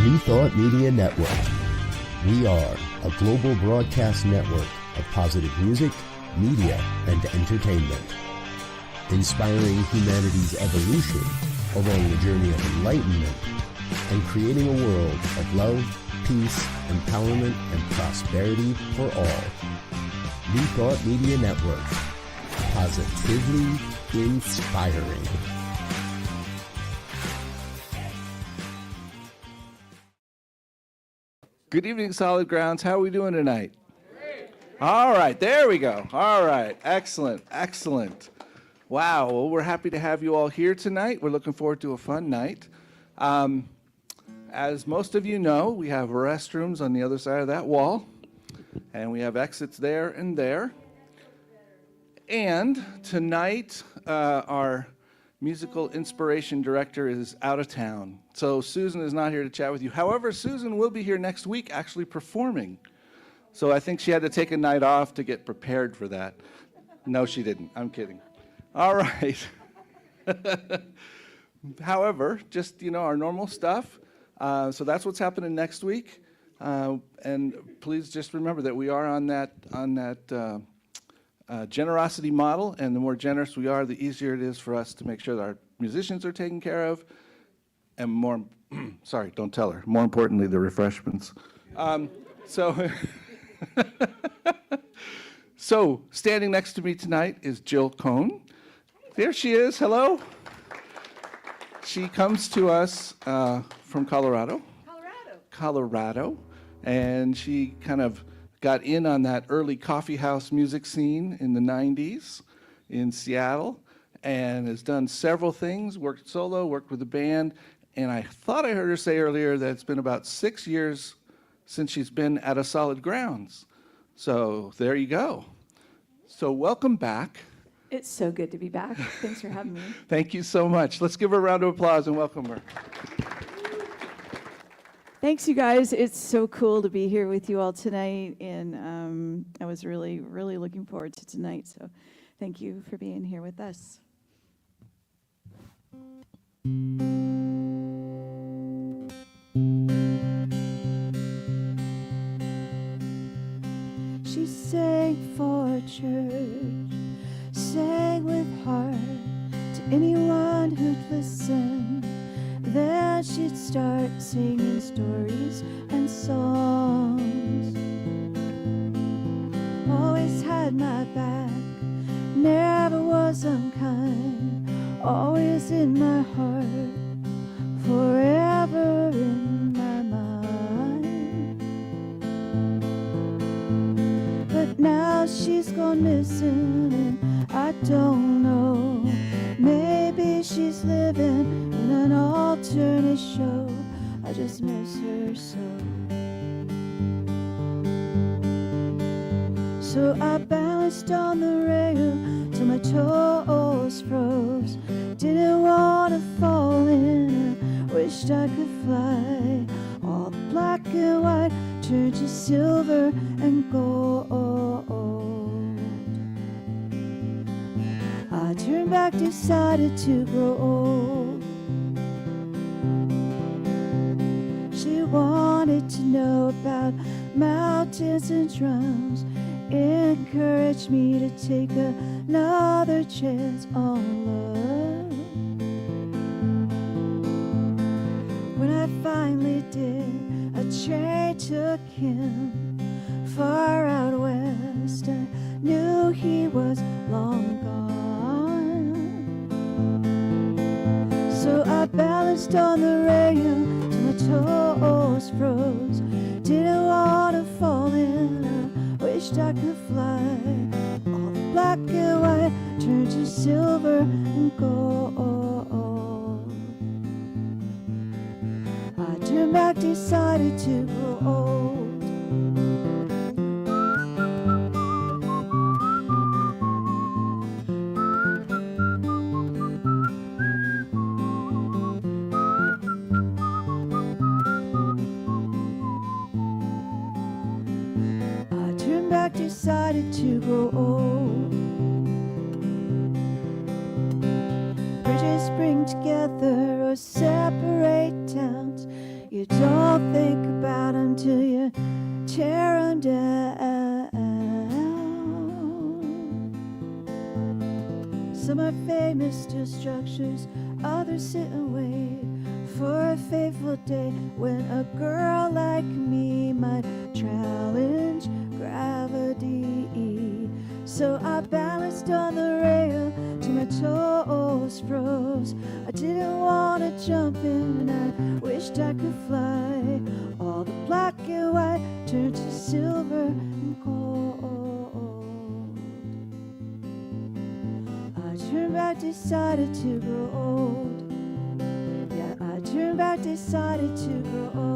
New Thought Media Network. We are a global broadcast network of positive music, media, and entertainment, inspiring humanity's evolution along the journey of enlightenment and creating a world of love, peace, empowerment, and prosperity for all. New Thought Media Network. Positively inspiring. Good evening, Solid Grounds. How are we doing tonight? Great. All right, there we go. All right, excellent, excellent. Wow, well, we're happy to have you all here tonight. We're looking forward to a fun night. As most of you know, we have restrooms on the other side of that wall, and we have exits there and there. And tonight, our musical inspiration director is out of town. So Susan is not here to chat with you. However, Susan will be here next week actually performing. So I think she had to take a night off to get prepared for that. No, she didn't. I'm kidding. All right. However, just, our normal stuff. So that's what's happening next week. And please just remember that we are on that generosity model, and the more generous we are, the easier it is for us to make sure that our musicians are taken care of, and more, sorry, don't tell her, more importantly, the refreshments. So standing next to me tonight is Jill Cohn. There she is, hello. She comes to us from Colorado, and she kind of got in on that early coffee house music scene in the 90s in Seattle, and has done several things, worked solo, worked with a band, and I thought I heard her say earlier that it's been about 6 years since she's been at a Solid Grounds. So there you go. So welcome back. It's so good to be back. Thanks for having me. Thank you so much. Let's give her a round of applause and welcome her. Thanks, you guys. It's so cool to be here with you all tonight, and I was really, really looking forward to tonight, so thank you for being here with us. She sang for church, sang with heart to anyone who'd listen. Then she'd start singing stories and songs. Always had my back, never was unkind. Always in my heart, forever in my mind. But now she's gone missing, and I don't know. Maybe she's living in an alternate show. I just miss her so. So I balanced on the rail till my toes froze. Didn't want to fall in, wished I could fly. All the black and white turned to silver and gold. I turned back, decided to grow old. She wanted to know about mountains and drums, encouraged me to take another chance on love. When I finally did, a train took him far out west. I knew he was long gone. So I balanced on the rail till my toes froze. Didn't want to fall in, I wished I could fly. All the black and white turned to silver and gold. I turned back, decided to grow old. Decided to grow old. Bridges bring together or separate towns. You don't think about them till you tear them down. Some are famous to structures, others sit and wait for a fateful day when a girl like me might challenge gravity. So I balanced on the rail till my toes froze. I didn't want to jump in and I wished I could fly. All the black and white turned to silver and gold. I turned back, decided to grow old. Yeah, I turned back, decided to grow old.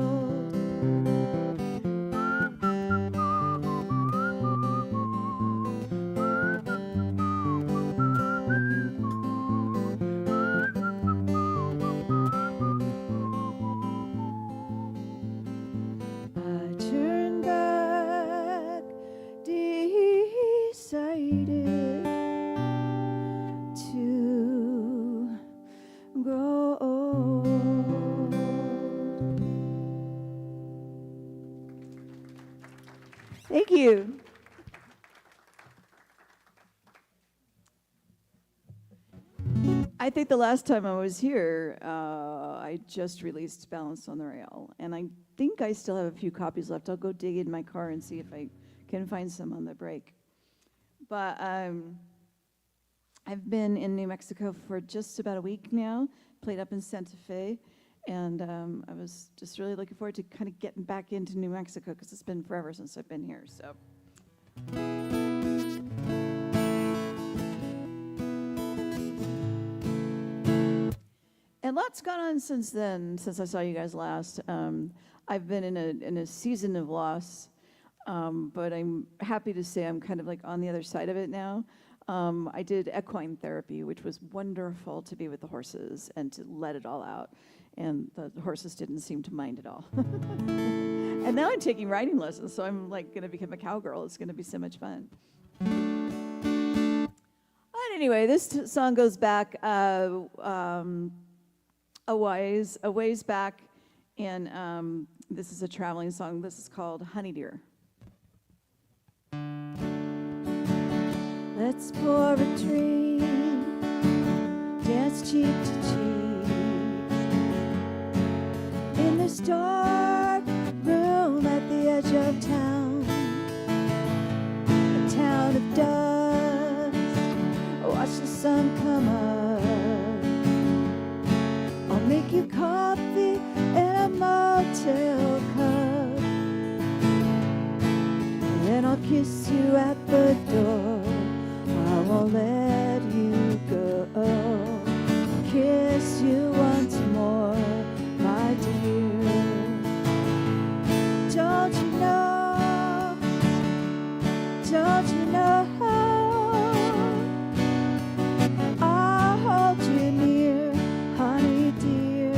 Thank you. I think the last time I was here, I just released Balance on the Rail, and I think I still have a few copies left. I'll go dig in my car and see if I can find some on the break. But I've been in New Mexico for just about a week now, played up in Santa Fe, and I was just really looking forward to kind of getting back into New Mexico because it's been forever since I've been here. So. And lots gone on since then, since I saw you guys last. I've been in a season of loss, but I'm happy to say I'm kind of like on the other side of it now. I did equine therapy, which was wonderful to be with the horses and to let it all out. And the horses didn't seem to mind at all. And now I'm taking riding lessons, so I'm like going to become a cowgirl. It's going to be so much fun. But anyway, this song goes back a ways back, and this is a traveling song. This is called Honey Dear. Let's pour a drink, dance cheek to cheek. In this dark room at the edge of town, a town of dust, watch the sun come up. I'll make you coffee in a motel cup, and then I'll kiss you at the door. I won't let you go. I'll kiss you once more, my dear. Don't you know? Don't you know? I'll hold you near, honey dear.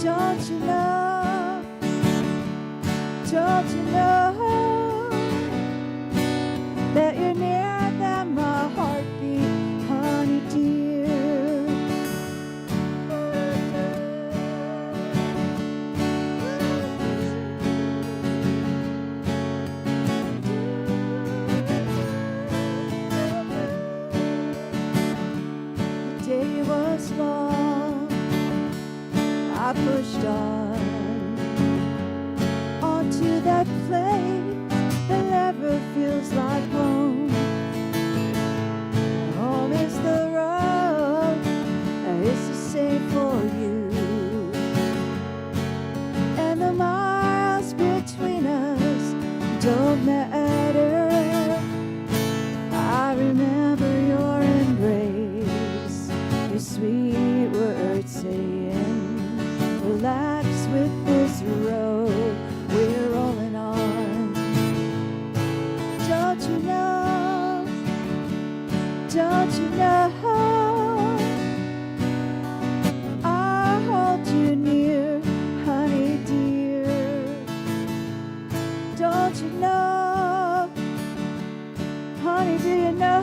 Don't you know? Don't you know that you're nearer than my heartbeat, honey dear? The day was long, I pushed on onto that place that never feels like home. Home is the road, it's the same for you. And the miles between us don't matter. I remember your embrace, your sweet words saying, relax with this road we're rolling on. Don't you know? Don't you know? I'll hold you near, honey dear. Don't you know? Honey, do you know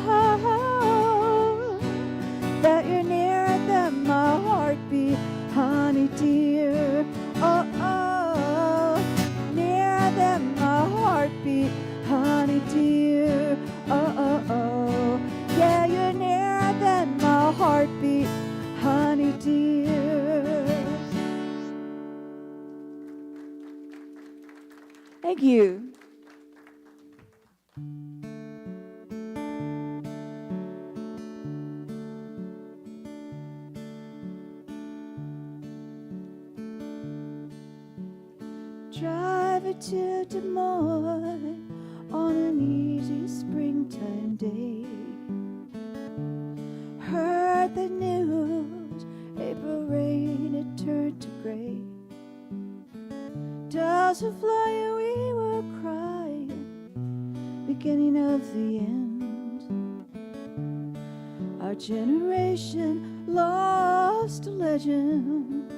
that you're nearer than my heartbeat, honey dear? dear. Oh, oh, oh. Yeah, you're nearer than my heartbeat, honey dear. Thank you. Drive her to Des Moines on an easy springtime day. Heard the news, April rain had turned to gray. Doves were flying, we were crying, beginning of the end. Our generation lost a legend.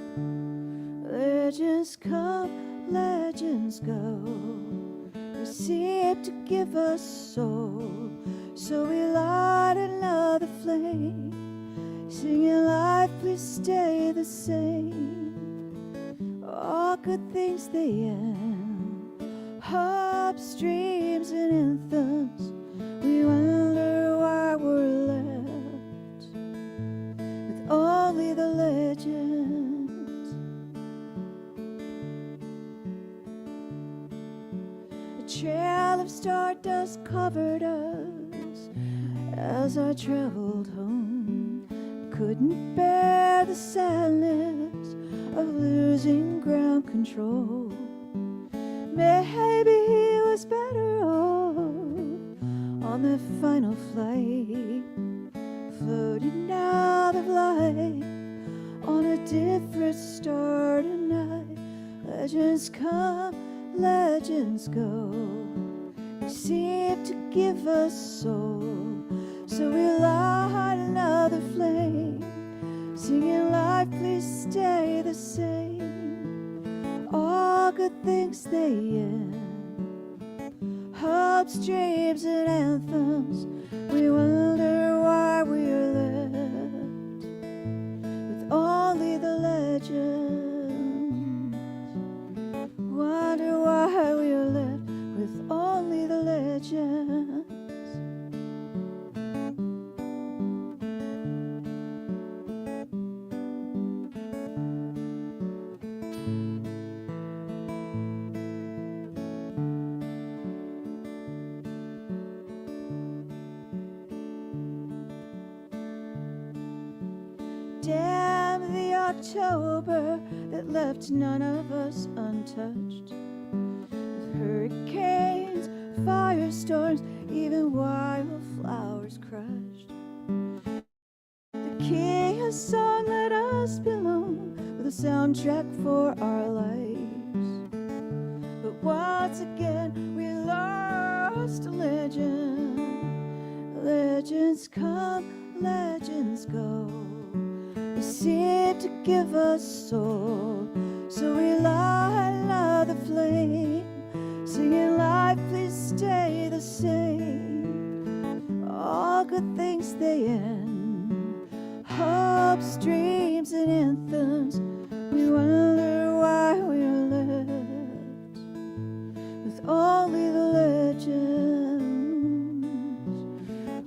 Legends come, legends go. We seem to give us soul, so we light another flame, singing life, please stay the same. All good things they end, hopes, dreams, and anthems. We wonder why we're left with only the legends. A trail of stardust covered us as I traveled home. Couldn't bear the sadness of losing ground control. Maybe he was better off on the final flight, floating out of life on a different star tonight. Legends come, legends go. They seem to give us soul, so we light another flame, singing life, please stay the same. All good things they end, hopes, dreams, and anthems. We wonder why we're left with only the legends. Wonder why we're left with only the legends. Damn the October that left none of us untouched, with hurricanes, firestorms, even wildflowers crushed. The king of song let us belong with a soundtrack for our lives. But once again we lost a legend. Legends come, legends go. They seem to give us soul, so we light another flame, singing life, please stay the same. All good things they end, hopes, dreams, and anthems. We wonder why we're left with only the legends.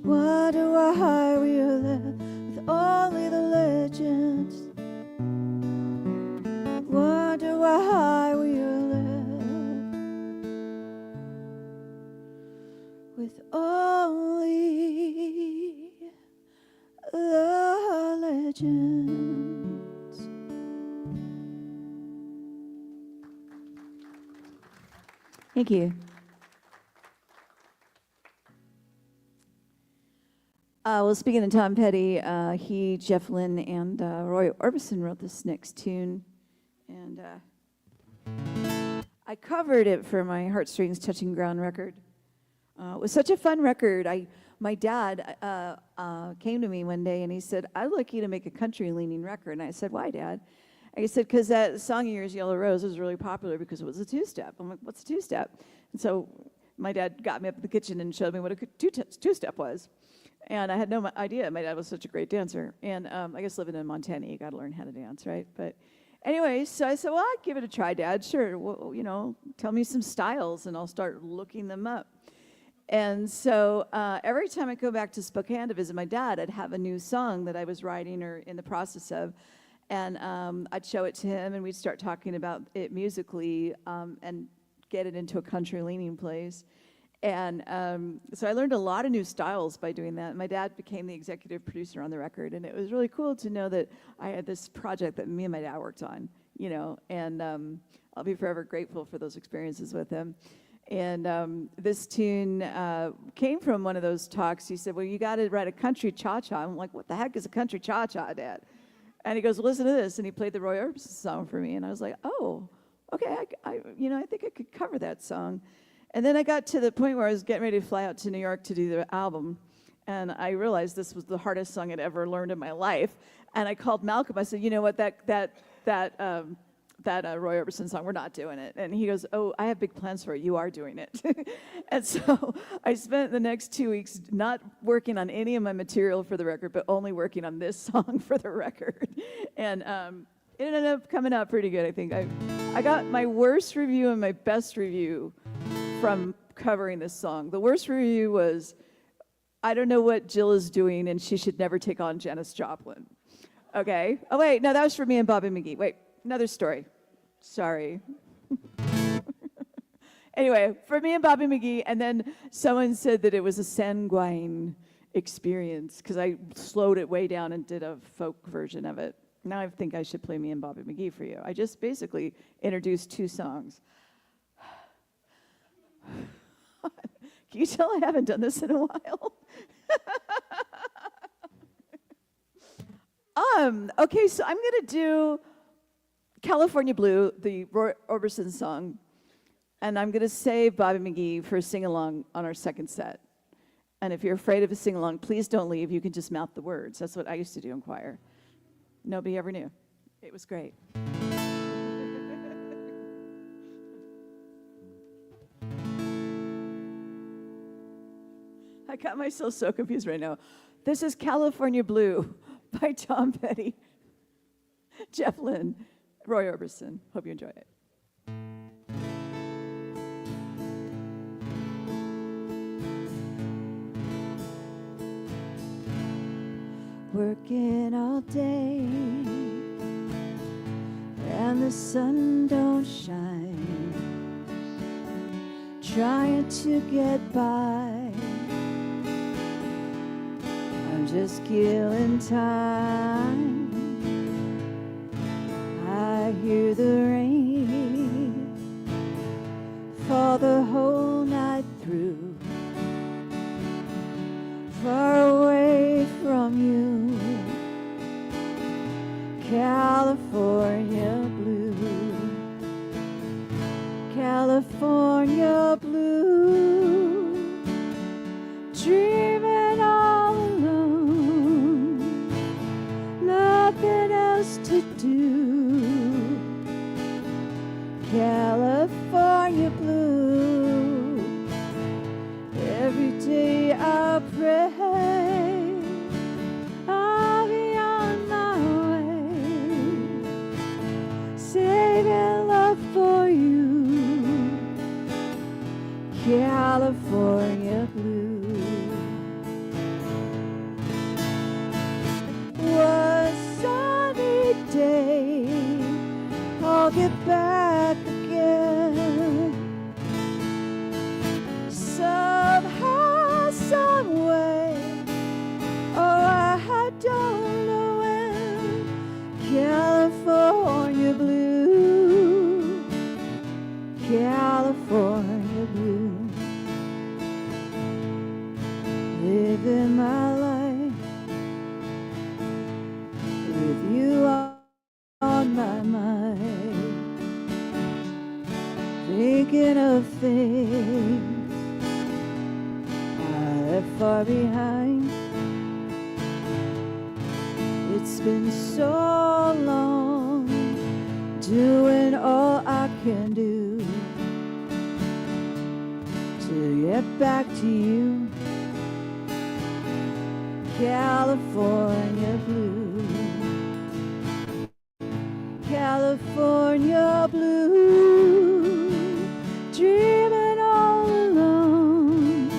Wonder why we're left with only the legends. Wonder why we are left with only the legends. Thank you. Well, speaking of Tom Petty, he, Jeff Lynne, and Roy Orbison wrote this next tune, and I covered it for my Heartstrings Touching Ground record. It was such a fun record. My dad came to me one day and he said, "I'd like you to make a country-leaning record." And I said, "Why, Dad?" And he said, "Because that song of yours, Yellow Rose, was really popular because it was a two-step." I'm like, "What's a two-step?" And so my dad got me up in the kitchen and showed me what a two-step was. And I had no idea. My dad was such a great dancer. And I guess living in Montana, you got to learn how to dance, right? But anyway, so I said, "Well, I'll give it a try, Dad. Sure. Well, tell me some styles, and I'll start looking them up." And so every time I go back to Spokane to visit my dad, I'd have a new song that I was writing or in the process of. And I'd show it to him, and we'd start talking about it musically and get it into a country-leaning place. And so I learned a lot of new styles by doing that. My dad became the executive producer on the record, and it was really cool to know that I had this project that me and my dad worked on, you know, and I'll be forever grateful for those experiences with him. And this tune came from one of those talks. He said, well, you got to write a country cha-cha. I'm like, what the heck is a country cha-cha, Dad? And he goes, well, listen to this. And he played the Roy Orbison song for me. And I was like, oh, okay, I think I could cover that song. And then I got to the point where I was getting ready to fly out to New York to do the album. And I realized this was the hardest song I'd ever learned in my life. And I called Malcolm. I said, you know what, that Roy Orbison song, we're not doing it. And he goes, oh, I have big plans for it. You are doing it. And so I spent the next 2 weeks not working on any of my material for the record, but only working on this song for the record. And it ended up coming out pretty good, I think. I got my worst review and my best review from covering this song. The worst review was, I don't know what Jill is doing, and she should never take on Janis Joplin. Okay. Oh, wait, no, that was for me and Bobby McGee. Wait. Another story. Sorry. Anyway, for me and Bobby McGee, and then someone said that it was a sanguine experience because I slowed it way down and did a folk version of it. Now I think I should play me and Bobby McGee for you. I just basically introduced 2 songs. Can you tell I haven't done this in a while? Okay, so I'm going to do California Blue, the Roy Orbison song, and I'm going to save Bobby McGee for a sing-along on our second set. And if you're afraid of a sing-along, please don't leave. You can just mouth the words. That's what I used to do in choir. Nobody ever knew. It was great. I got myself so confused right now. This is California Blue by Tom Petty, Jeff Lynne, Roy Orbison. Hope you enjoy it. Working all day and the sun don't shine, trying to get by. I'm just killing time. I hear the rain fall the whole night through, far away from you, California blue, California blue, dreaming all alone, nothing else to do. California blue, every day I pray I'll be on my way, saving love for you, California blue. One sunny day I'll get back again, somehow, some way, oh, I don't know when. California blue, California blue, living my life with you on my mind, thinking of things I left far behind. It's been so long, doing all I can do to get back to you, California blue, California blue, dreaming all alone,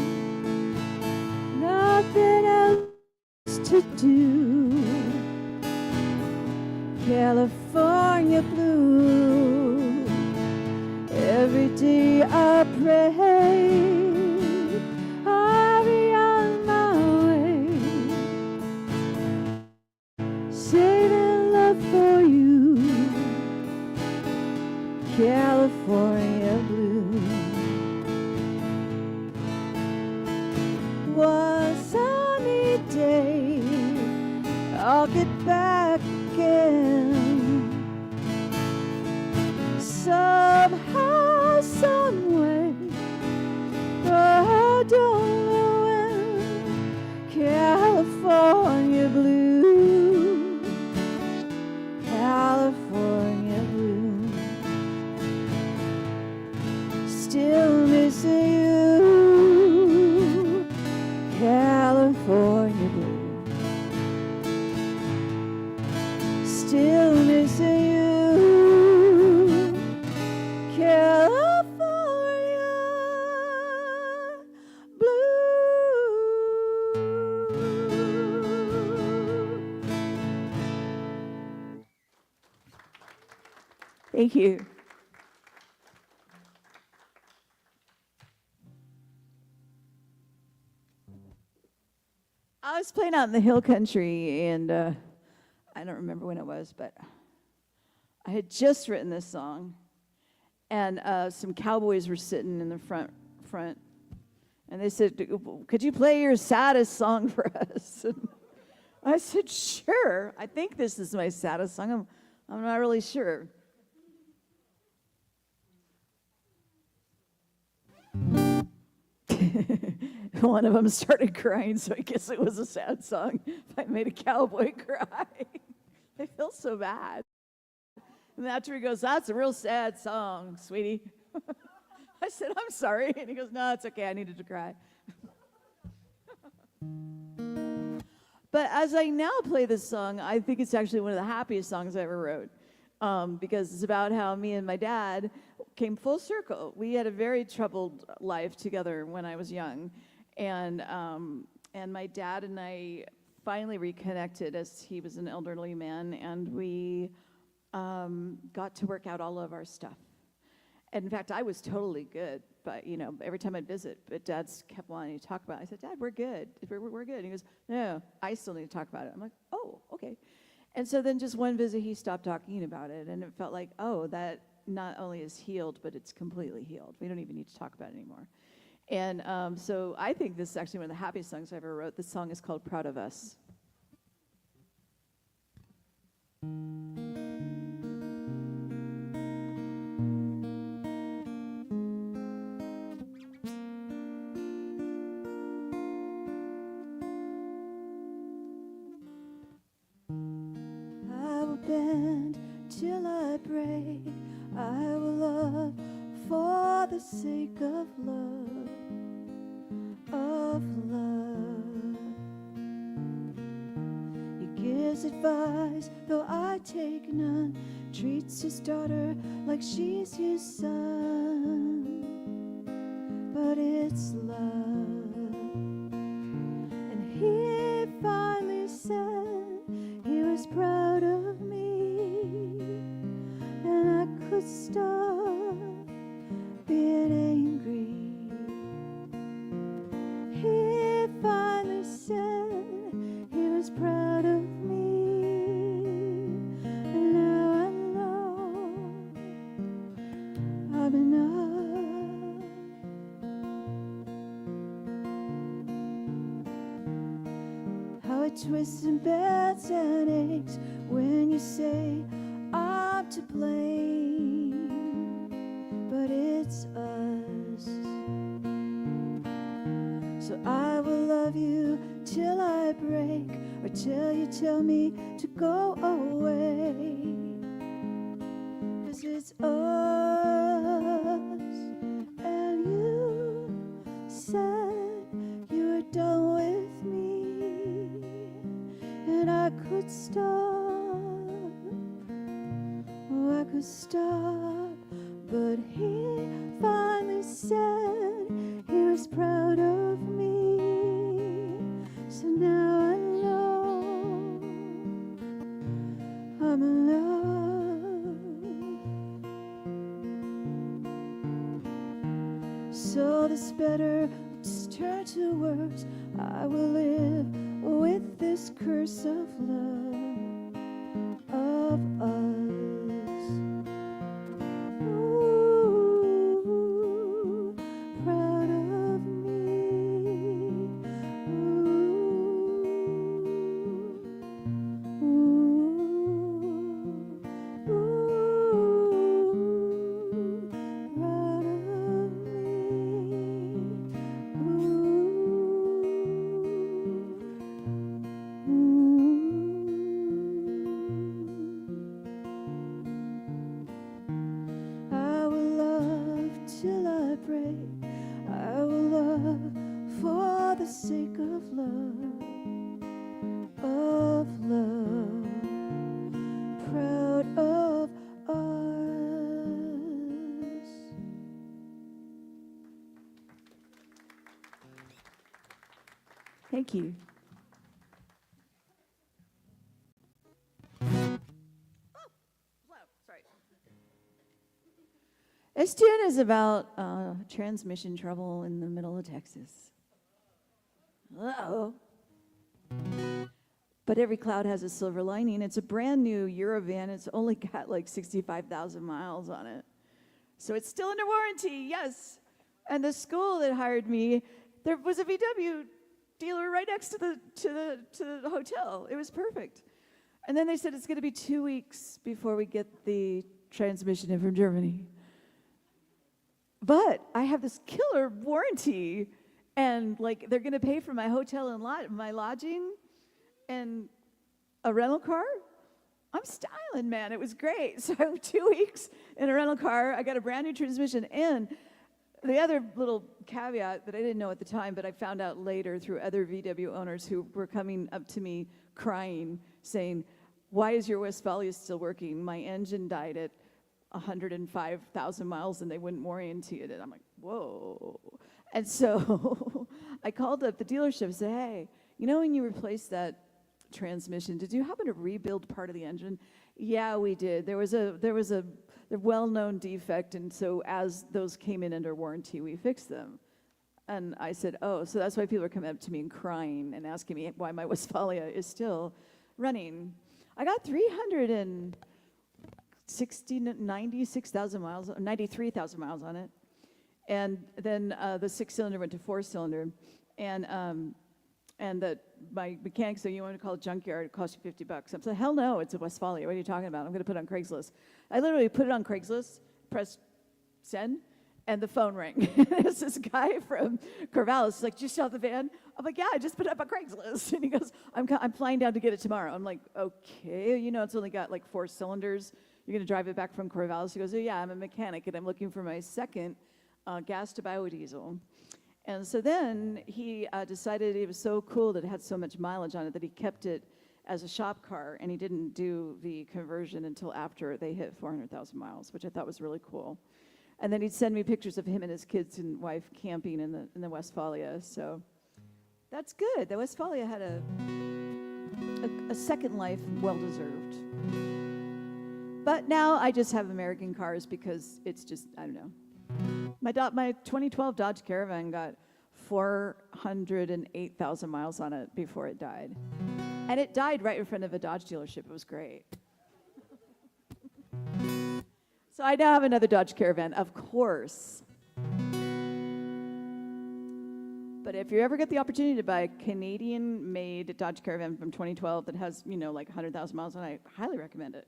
to do. California blue. Every day I pray I'll be on my way, saving love for you. California blue. One sunny day I'll get back again. Somehow, someway, I don't know when. California blue, California blue. Still missing you, California blue. Still missing you. Thank you. I was playing out in the hill country, and I don't remember when it was, but I had just written this song, and some cowboys were sitting in the front, and they said, "Could you play your saddest song for us?" And I said, "Sure. I think this is my saddest song. I'm not really sure." One of them started crying, so I guess it was a sad song. I made a cowboy cry. I feel so bad. And after he goes, "That's a real sad song, sweetie." I said, "I'm sorry." And he goes, "No, it's okay. I needed to cry." But as I now play this song, I think it's actually one of the happiest songs I ever wrote, because it's about how me and my dad came full circle. We had a very troubled life together when I was young, and my dad and I finally reconnected as he was an elderly man, and we got to work out all of our stuff. And in fact, I was totally good, but every time I'd visit, but Dad's kept wanting to talk about it. I said, "Dad, we're good. We're good." And he goes, "No, I still need to talk about it." I'm like, "Oh, okay." And so then just one visit, he stopped talking about it, and it felt like, oh, that not only is healed, but it's completely healed. We don't even need to talk about it anymore. And so I think this is actually one of the happiest songs I ever wrote. This song is called "Proud of Us." I will bend till I break. I will love for the sake of love, of love. He gives advice, though I take none. Treats his daughter like she's his son. But it's love. And he finally said he was proud of me, and I could stop being angry. He finally said he was proud of me, and now I know I'm enough. How it twists and bends and aches when you say I'm to blame, but it's us. So I will love you till I break, or till you tell me to go away. 'Cause it's us, and you said you were done with me, and I could stop. Oh, I could stop, but he finally said he was proud of me. So now I know into words. I will live with this curse of love of us. Ooh, proud of me. Ooh, proud of me. I will love till I break. I will love for the sake of love, proud of us. Thank you. This tune is about transmission trouble in the middle of Texas. Uh-oh. But every cloud has a silver lining. It's a brand new Eurovan. It's only got like 65,000 miles on it. So it's still under warranty, yes. And the school that hired me, there was a VW dealer right next to the hotel. It was perfect. And then they said it's going to be 2 weeks before we get the transmission in from Germany. But I have this killer warranty, and like they're going to pay for my hotel and my lodging and a rental car. I'm styling, man. It was great. So 2 weeks in a rental car. I got a brand new transmission. And the other little caveat that I didn't know at the time, but I found out later through other VW owners who were coming up to me crying, saying, "Why is your Westfalia still working? My engine died at 105,000 miles and they wouldn't warranty it." And I'm like, whoa. And so I called up the dealership and said, "Hey, you know when you replaced that transmission, did you happen to rebuild part of the engine?" "Yeah, we did. There was a well-known defect, and so as those came in under warranty, we fixed them." And I said, "Oh, so that's why people are coming up to me and crying and asking me why my Westfalia is still running." I got 96,000 miles, 93,000 miles on it. And then the 6-cylinder went to 4-cylinder. And my mechanic said, "You want to call it junkyard, it costs you $50. I said, "Hell no, it's a Westfalia. What are you talking about? I'm going to put it on Craigslist." I literally put it on Craigslist, pressed send, and the phone rang. It's this guy from Corvallis. He's like, "Did you sell the van?" I'm like, "Yeah, I just put it up on Craigslist." And he goes, I'm flying down to get it tomorrow." I'm like, "Okay, you know, it's only got like 4 cylinders. You're going to drive it back from Corvallis?" He goes, "Oh, yeah, I'm a mechanic, and I'm looking for my second gas to biodiesel." And so then he decided it was so cool that it had so much mileage on it that he kept it as a shop car, and he didn't do the conversion until after they hit 400,000 miles, which I thought was really cool. And then he'd send me pictures of him and his kids and wife camping in the Westfalia. So that's good. The Westfalia had a second life, well-deserved. But now I just have American cars because it's just, I don't know. My 2012 Dodge Caravan got 408,000 miles on it before it died. And it died right in front of a Dodge dealership. It was great. So I now have another Dodge Caravan, of course. But if you ever get the opportunity to buy a Canadian-made Dodge Caravan from 2012 that has, you know, like 100,000 miles on it, I highly recommend it.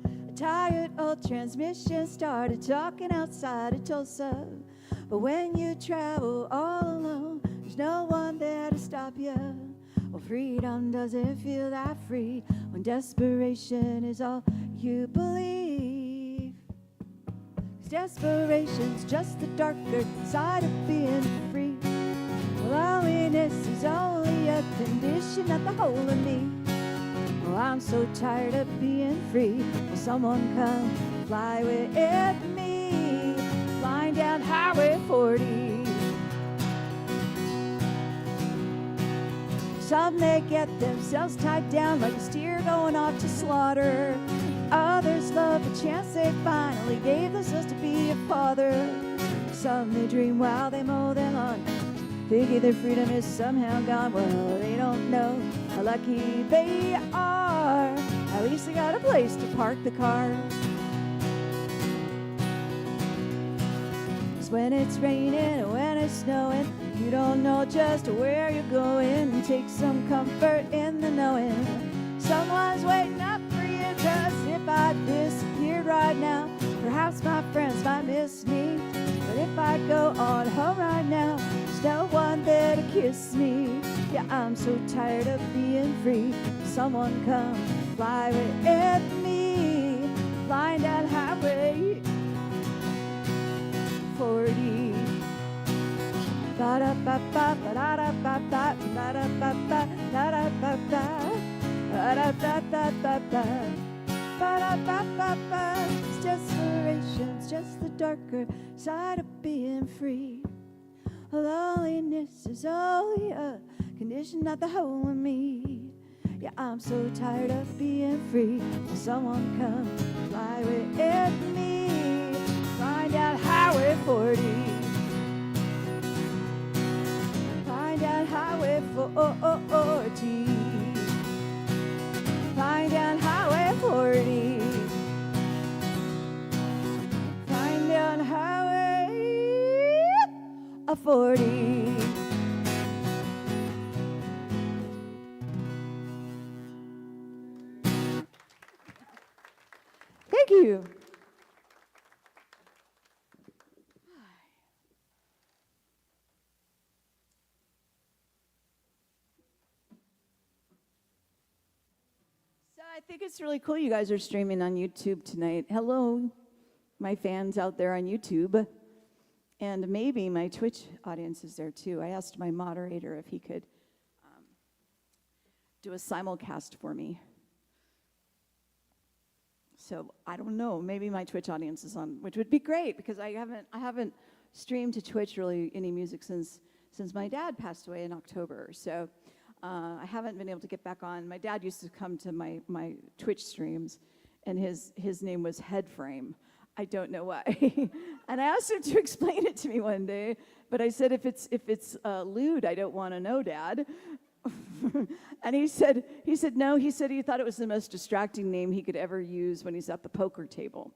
A tired old transmission started talking outside of Tulsa. But when you travel all alone, there's no one there to stop you. Well, freedom doesn't feel that free when desperation is all you believe. 'Cause desperation's just the darker side of being free. Loneliness is only a condition, not the whole of me. Oh, I'm so tired of being free. Will someone come fly with me? Flying down Highway 40. Some they get themselves tied down like a steer going off to slaughter. others love the chance they finally gave themselves to be a father. Some they dream while they mow their lawn, thinking their freedom is somehow gone. Well, they don't know how lucky they are. At least they got a place to park the car. When it's raining or when it's snowing, you don't know just where you're going. Take some comfort in the knowing someone's waiting up for you. 'Cause if I disappeared right now, perhaps my friends might miss me. But if I go on home right now, there's no one there to kiss me. Yeah, I'm so tired of being free. Someone come fly with me, flying down highway 40. Ba-da-ba-ba, ba-da-da-ba-ba, ba-da-ba-ba, ba-da-ba-ba, ba-da-ba-ba-ba-ba, ba-da-ba-ba-ba. It's just inspiration, it's just the darker side of being free. Loneliness is only a condition, not the whole of me. Yeah, I'm so tired of being free. So someone come fly with me, find out Highway 40. Find out Highway 40. Find out Highway 40. Find out Highway 40. Thank you. I think it's really cool you guys are streaming on YouTube tonight. Hello, my fans out there on YouTube. And maybe my Twitch audience is there too. I asked my moderator if he could do a simulcast for me. So I don't know, maybe my Twitch audience is on, which would be great because I haven't streamed to Twitch really any music since my dad passed away in October. So I haven't been able to get back on. My dad used to come to my Twitch streams, and his name was Headframe. I don't know why. And I asked him to explain it to me one day, but I said, if it's lewd, I don't want to know, Dad. And he said no. He said he thought it was the most distracting name he could ever use when he's at the poker table.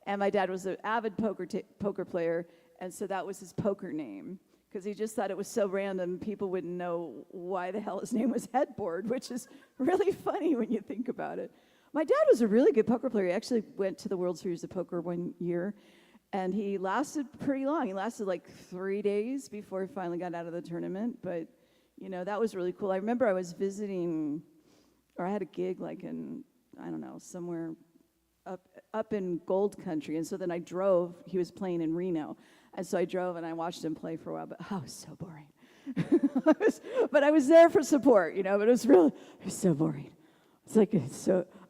And my dad was an avid poker player, and so that was his poker name. Because he just thought it was so random, people wouldn't know why the hell his name was Headboard, which is really funny when you think about it. My dad was a really good poker player. He actually went to the World Series of Poker one year, and he lasted pretty long. He lasted like 3 days before he finally got out of the tournament, but, that was really cool. I remember I was visiting, or I had a gig like in, I don't know, somewhere up in Gold Country, and so then I drove. He was playing in Reno. And so I drove and I watched him play for a while, but it was so boring. But I was there for support, but it was so boring. I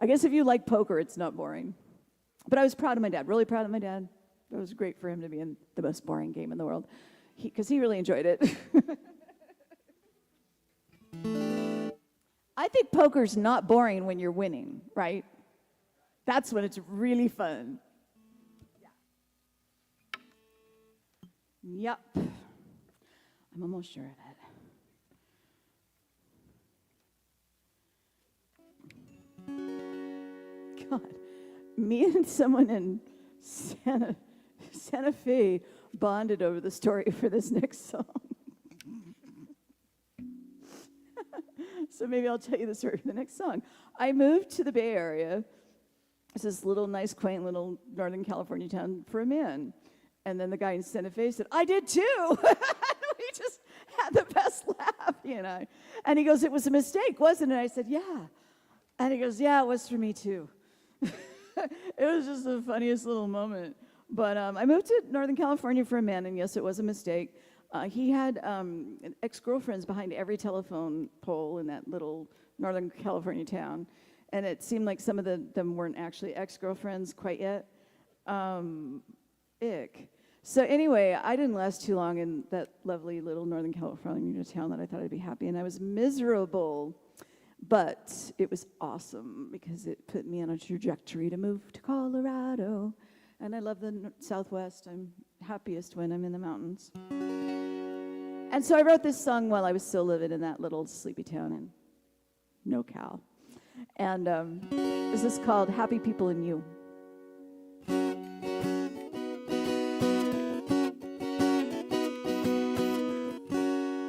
guess if you like poker, it's not boring. But I was proud of my dad, really proud of my dad. It was great for him to be in the most boring game in the world, because he really enjoyed it. I think poker's not boring when you're winning, right? That's when it's really fun. Yep. I'm almost sure of it. God, me and someone in Santa Fe bonded over the story for this next song. So maybe I'll tell you the story for the next song. I moved to the Bay Area. It's this little nice, quaint little Northern California town for a man. And then the guy in Santa Fe said, I did too. We just had the best laugh, And he goes, it was a mistake, wasn't it? I said, yeah. And he goes, yeah, it was for me too. It was just the funniest little moment. But I moved to Northern California for a man, and yes, it was a mistake. He had ex-girlfriends behind every telephone pole in that little Northern California town. And it seemed like some of them weren't actually ex-girlfriends quite yet. Ick. So anyway, I didn't last too long in that lovely little Northern California town that I thought I'd be happy, and I was miserable. But it was awesome because it put me on a trajectory to move to Colorado. And I love the Southwest. I'm happiest when I'm in the mountains. And so I wrote this song while I was still living in that little sleepy town in NoCal. And this is called Happy People in You.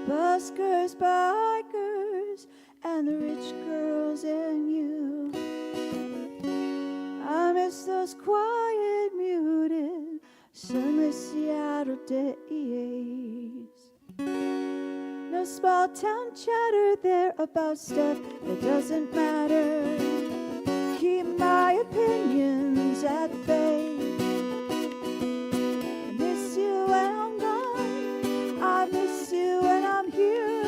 Buskers, bikers, and the rich girls in you. I miss those quiet, muted, sunless Seattle days. No small town chatter there about stuff that doesn't matter. Keep my opinions at bay. I miss you when I'm gone. I miss you when I'm here.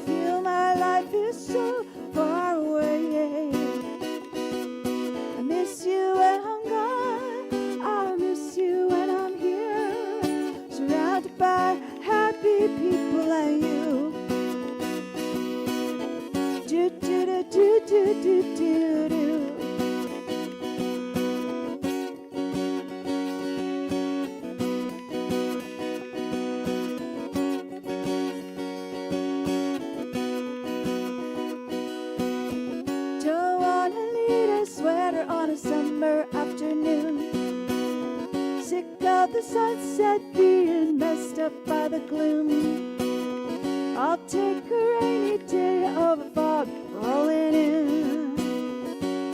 Feel my life is so far away. I miss you when I'm gone. I miss you when I'm here. Surrounded by happy people like you. Do do do do do do do do. Don't wanna need a sweater on a summer afternoon. Sick of the sunset being messed up by the gloom. I'll take a rainy day over fog rolling in.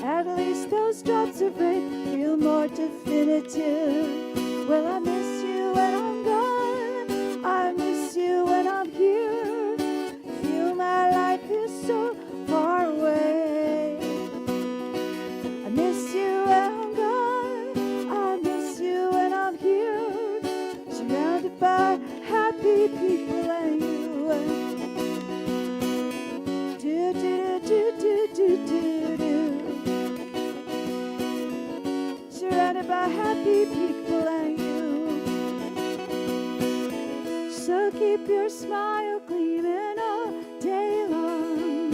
At least those drops of rain feel more definitive. Well, I miss you when I'm gone. I miss you when I'm here. Feel my life is so far away. I miss you when I'm gone. I miss you when I'm here. Surrounded by happy people and you. Do do do do do do do. Surrounded by happy people and you. So keep your smile gleaming all day long.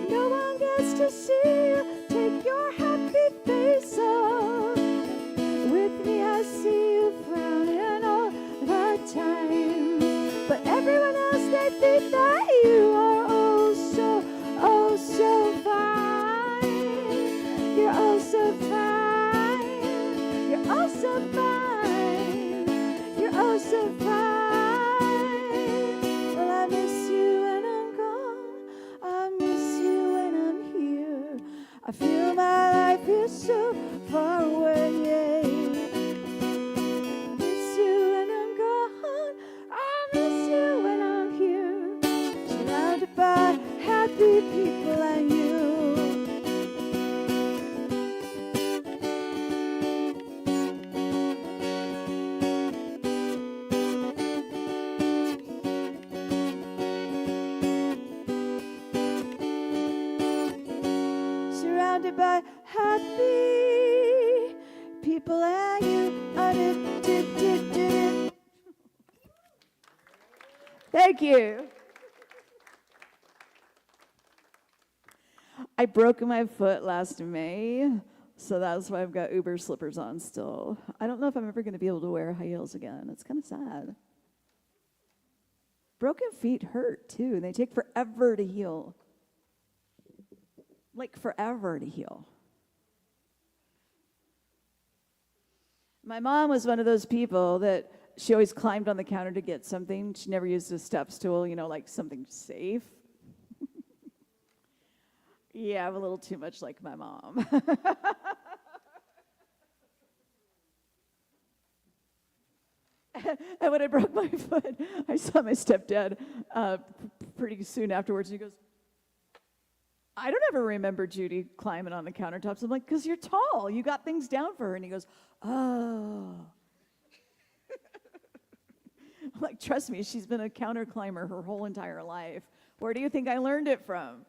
No one gets to see you. Take your happy face off. With me I see you frowning all the time. But everyone else, they think that you are oh so fine. You're oh so fine. You're oh so fine. You're oh so fine. Well, I miss you when I'm gone. I miss you when I'm here. I feel my life is so far away. I miss you when I'm gone. I miss you when I'm here. Surrounded by happy people and you. Surrounded by happy people and you. Thank you. I broke my foot last May, so that's why I've got Uber slippers on still. I don't know if I'm ever going to be able to wear high heels again. It's kind of sad. Broken feet hurt, too, and they take forever to heal. Like, forever to heal. My mom was one of those people that she always climbed on the counter to get something. She never used a step stool, like something safe. Yeah, I'm a little too much like my mom. And when I broke my foot, I saw my stepdad pretty soon afterwards. And he goes, I don't ever remember Judy climbing on the countertops. I'm like, because you're tall. You got things down for her. And he goes, oh. I'm like, trust me, she's been a counter climber her whole entire life. Where do you think I learned it from?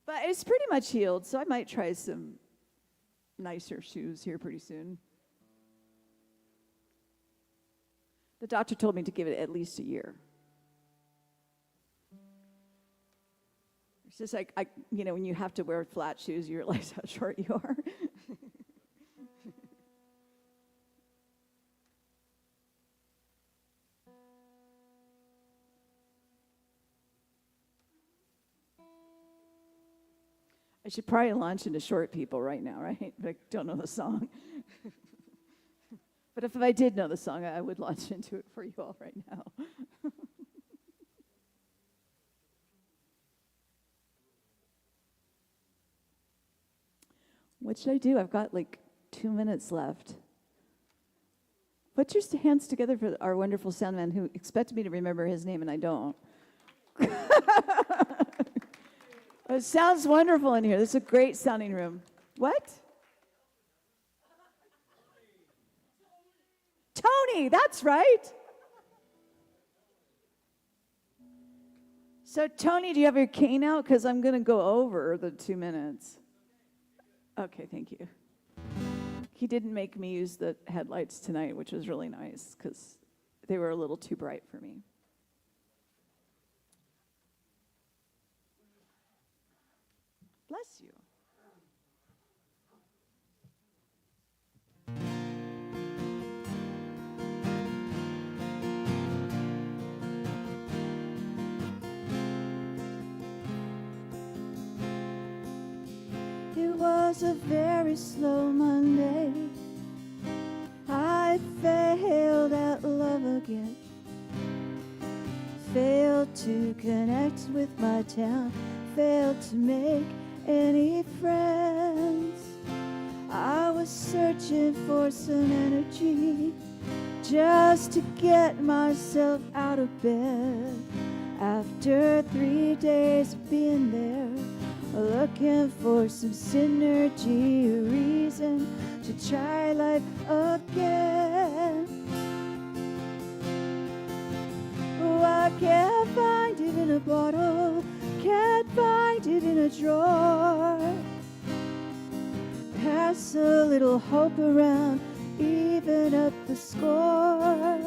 But it's pretty much healed, so I might try some nicer shoes here pretty soon. The doctor told me to give it at least a year. It's just like, when you have to wear flat shoes, you realize how short you are. I should probably launch into short people right now, right? But I don't know the song. But if I did know the song, I would launch into it for you all right now. What should I do? I've got like 2 minutes left. Put your hands together for our wonderful sound man who expected me to remember his name and I don't. It sounds wonderful in here. This is a great sounding room. What? Tony, that's right. So, Tony, do you have your cane out? Because I'm going to go over the 2 minutes. Okay, thank you. He didn't make me use the headlights tonight, which was really nice because they were a little too bright for me. Bless you. It was a very slow Monday. I failed at love again. Failed to connect with my town. Failed to make any friends. I was searching for some energy just to get myself out of bed. After 3 days of being there, looking for some synergy, a reason to try life again. Oh, I can't find it in a bottle, can't find it in a drawer. Pass a little hope around, even up the score.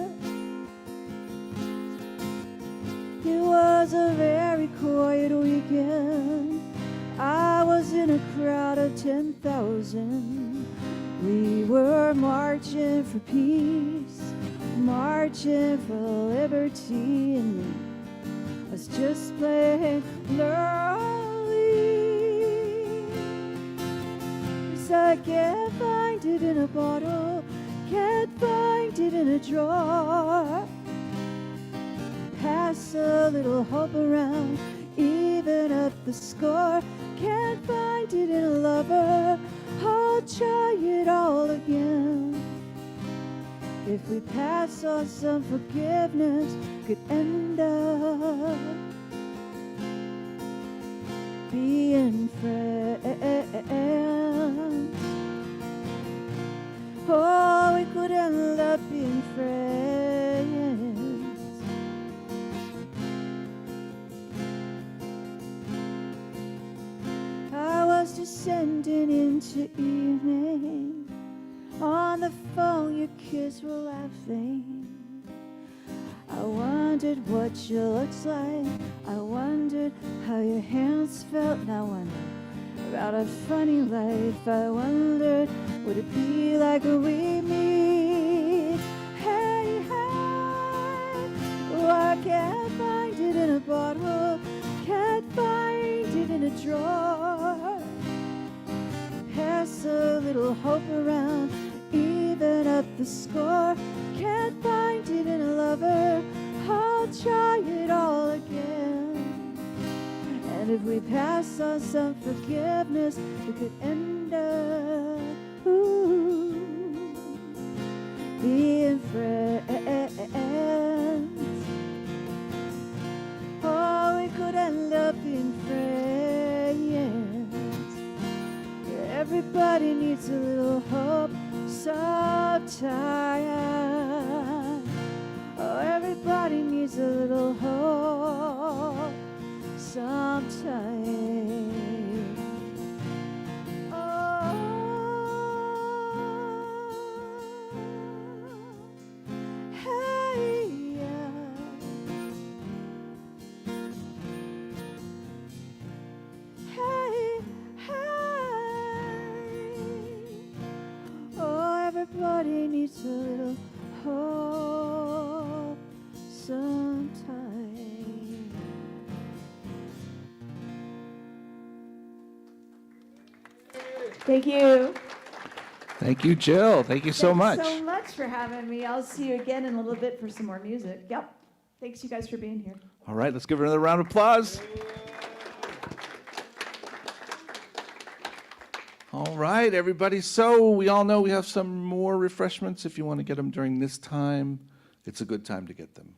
It was a very quiet weekend. I was in a crowd of 10,000. We were marching for peace, marching for liberty, and me, I was just playing lonely. 'Cause I can't find it in a bottle, can't find it in a drawer. Pass a little hope around, even up the score. Can't find it in a lover, I'll try it all again. If we pass on some forgiveness, could end up being friends. Oh, we could end up being friends. I was descending into evening. On the phone, your kids were laughing. I wondered what you looked like. I wondered how your hands felt. And I wondered about a funny life. I wondered, would it be like when we meet? Hey, hey. Oh, I can't find it in a bottle, can't find it in a drawer. Pass a little hope around, even up the score. Can't find it in a lover, I'll try it all again. And if we pass on some forgiveness, we could end up being friends. Oh, we could end up being friends. Everybody needs a little hope sometime. Oh, everybody needs a little hope sometime. Oh, hey, yeah. just a little hope sometime. Thank you. Thank you, Jill. Thank you so much. Thanks so much for having me. I'll see you again in a little bit for some more music. Yep. Thanks, you guys, for being here. All right, let's give her another round of applause. All right, everybody. So we all know we have some more refreshments. If you want to get them during this time, it's a good time to get them.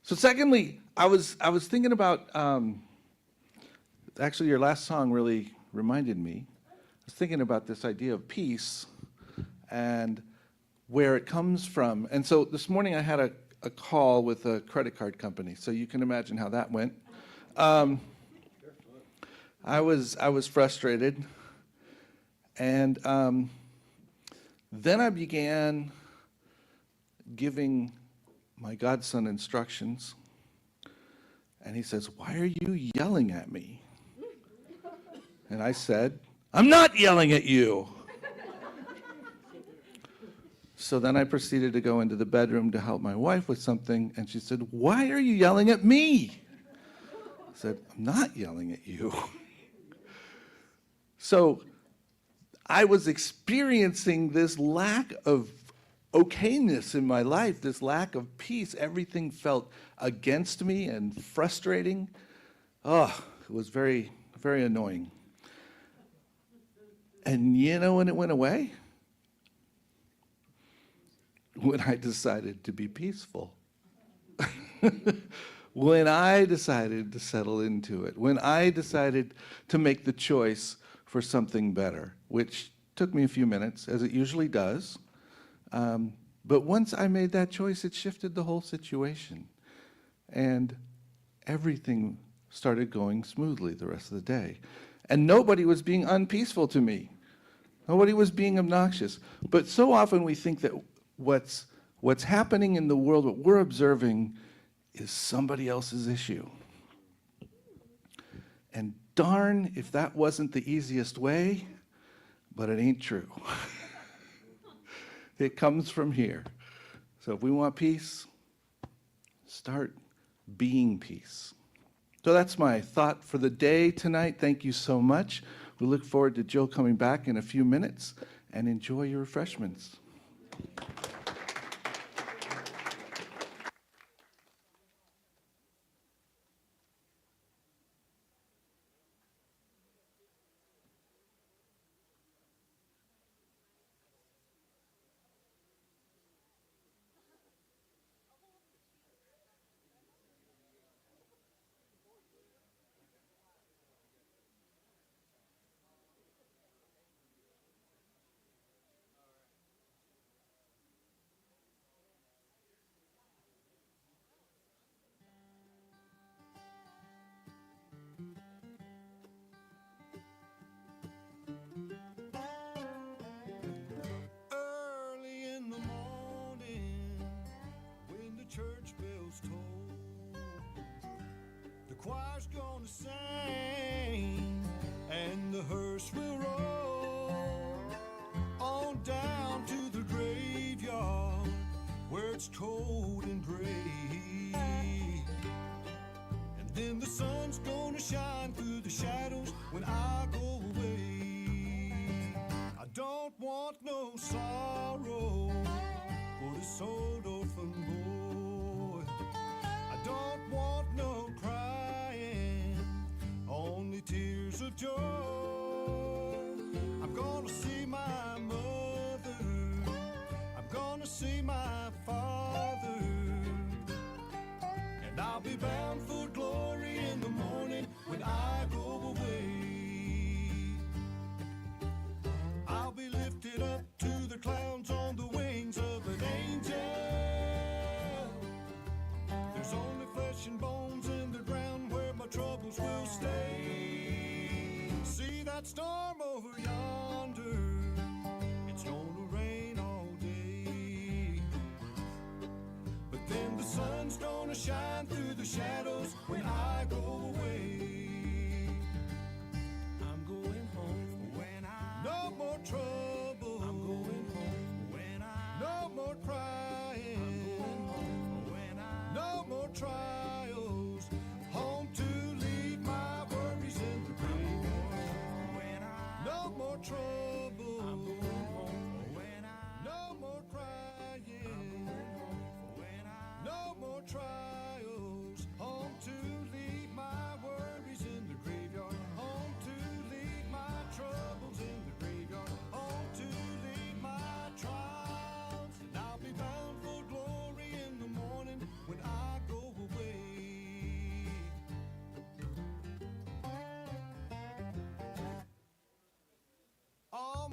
So secondly, I was thinking about, actually your last song really reminded me. I was thinking about this idea of peace and where it comes from. And so this morning I had a call with a credit card company, so you can imagine how that went. I was frustrated, and then I began giving my godson instructions, and he says, "Why are you yelling at me?" And I said, "I'm not yelling at you." So then I proceeded to go into the bedroom to help my wife with something, and she said, "Why are you yelling at me?" I said, "I'm not yelling at you." So I was experiencing this lack of okayness in my life, this lack of peace. Everything felt against me and frustrating. Oh, it was very, very annoying. And you know when it went away? When I decided to be peaceful. When I decided to settle into it. When I decided to make the choice for something better, which took me a few minutes, as it usually does. But once I made that choice, it shifted the whole situation. And everything started going smoothly the rest of the day. And nobody was being unpeaceful to me. Nobody was being obnoxious. But so often we think that what's happening in the world, what we're observing, is somebody else's issue. And darn if that wasn't the easiest way, but it ain't true. It comes from here. So if we want peace, start being peace. So that's my thought for the day tonight. Thank you so much. We look forward to Jill coming back in a few minutes, and enjoy your refreshments. Choir's gonna sing and the hearse will roll on down to the graveyard where it's cold and gray. And then the sun's gonna shine through the shadows when I go away. I don't want no sorrow for this old orphan boy. I don't want no crying, only tears of joy. I'm gonna see my mother, I'm gonna see my father, and I'll be bound for glory in the morning when I go away. I'll be lifted up to the clouds on the wings of an angel. There's only flesh and bones in the ground where my troubles will stay. See that storm over yonder? It's gonna rain all day. But then the sun's gonna shine through the shadows when I go away. I'm going home when I... No more trouble. I'm going home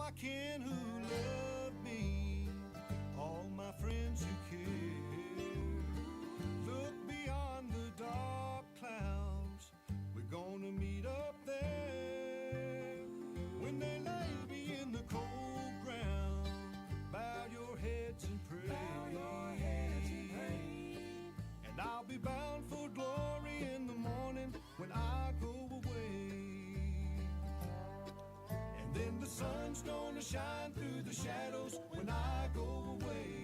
my kin who love me, all my friends who care. Look beyond the dark clouds, we're gonna meet up there. When they lay me in the cold ground, bow your heads and pray. And I'll be bound for glory in the morning when I go away. And then the sun's gonna shine through the shadows when I go away.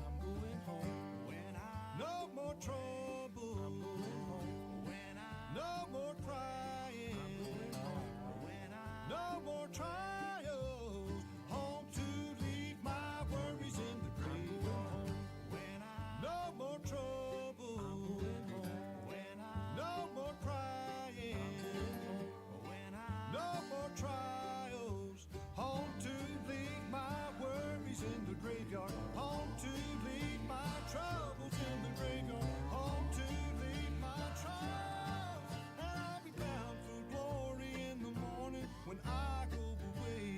I'm going home when I... No more trouble. I'm going home when I... No more crying. I'm going home when I... No more trials. Home to leave my worries in the grave. When I... No more trouble. I'm going home when I... No more crying. When I... No more trials. Home to leave my worries in the graveyard. Home to leave my troubles in the graveyard. Home to leave my trials. And I'll be bound for glory in the morning when I go away.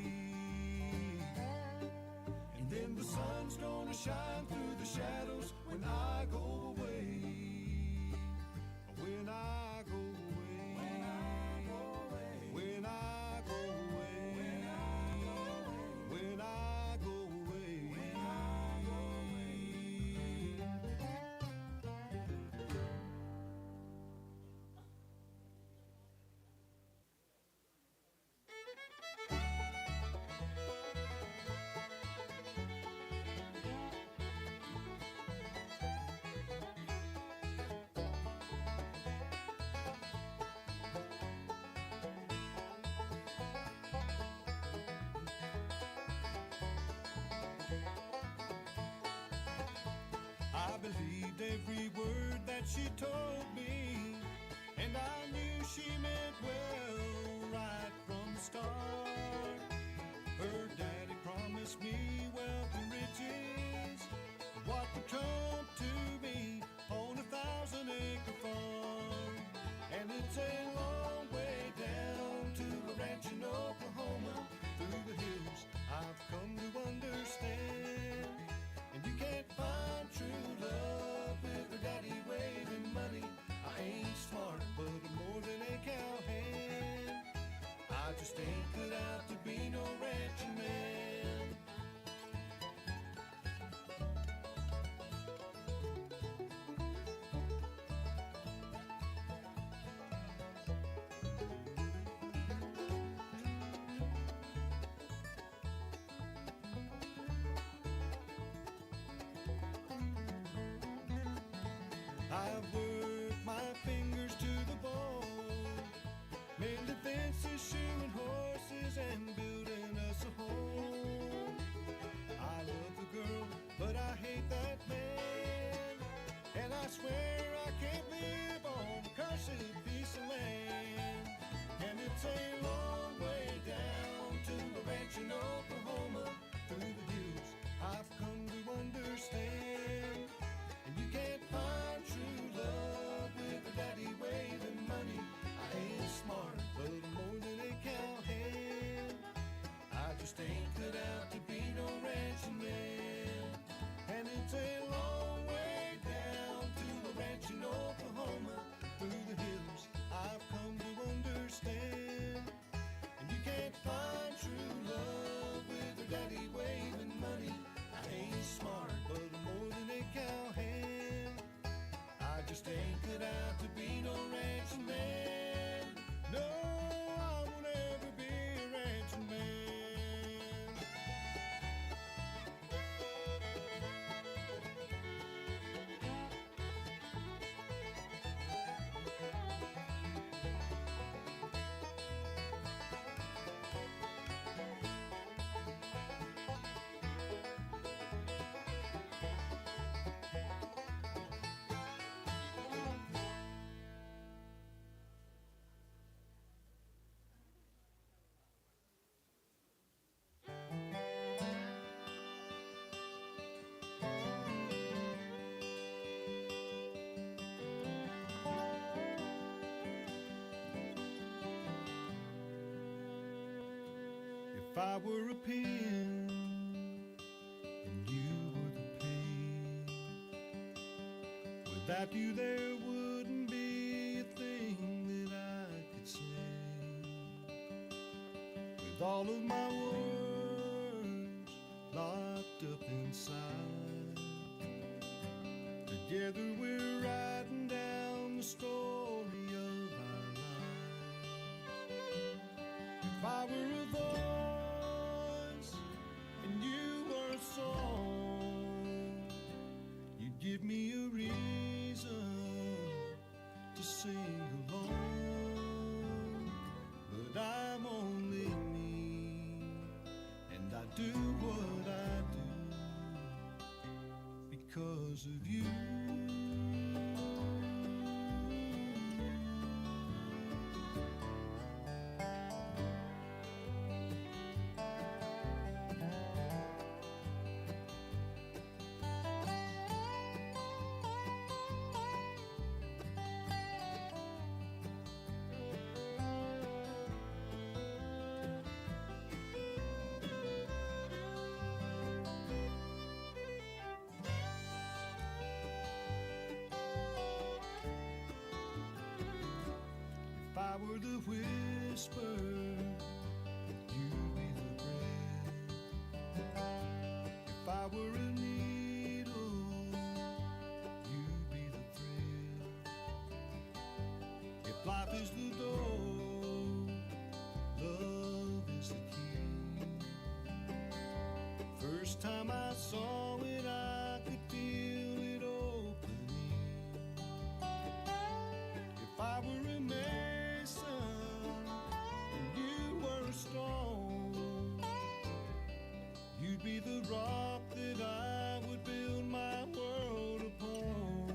And then the sun's gonna shine through the shadows when I go away. When I go away. When I go away. When I go away. When I go away. When I go away. When I go I believed every word that she told me, and I knew she meant well right from the start. Her daddy promised me wealth and riches, what would come to me on 1,000-acre farm. And it's a long way down to a ranch in Oklahoma, through the hills I've come to understand. And you can't find true love with her daddy waving money. I ain't smart, but I'm more than a cowhand. I just ain't cut out to be no ranching man. I've worked my fingers to the bone, mending fences, shoeing horses, and building us a home. I love the girl, but I hate that man, and I swear I can't live on a cursed piece of land. And it's a long way down to a ranch in Oklahoma, through the hills I've come to understand. And you can't find true love with a daddy waving money. I ain't smart, but I'm more than a cowhand. I just ain't cut out to be no ranching man. And it's a long way down to a ranch in Oklahoma, through the hills I've come to understand. And you can't find true love If I were a pen and you were the pain, without you there wouldn't be a thing that I could say. With all of my words locked up inside, together we're writing down the story of our lives. If I were a voice and you were a song, you'd give me a reason to sing along. But I'm only me, and I do what I do because of you. If I were the whisper, you'd be the breath. If I were a needle, you'd be the thread. If life is the door, love is the key. First time I saw it, I could feel it opening. If I were a mason and you were a stone, you'd be the rock that I would build my world upon.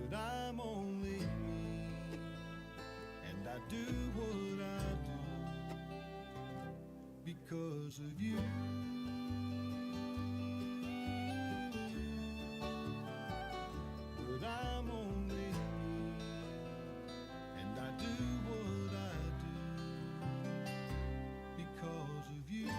But I'm only me, and I do what I do because of you. But I'm only me, and I do what I do because of you.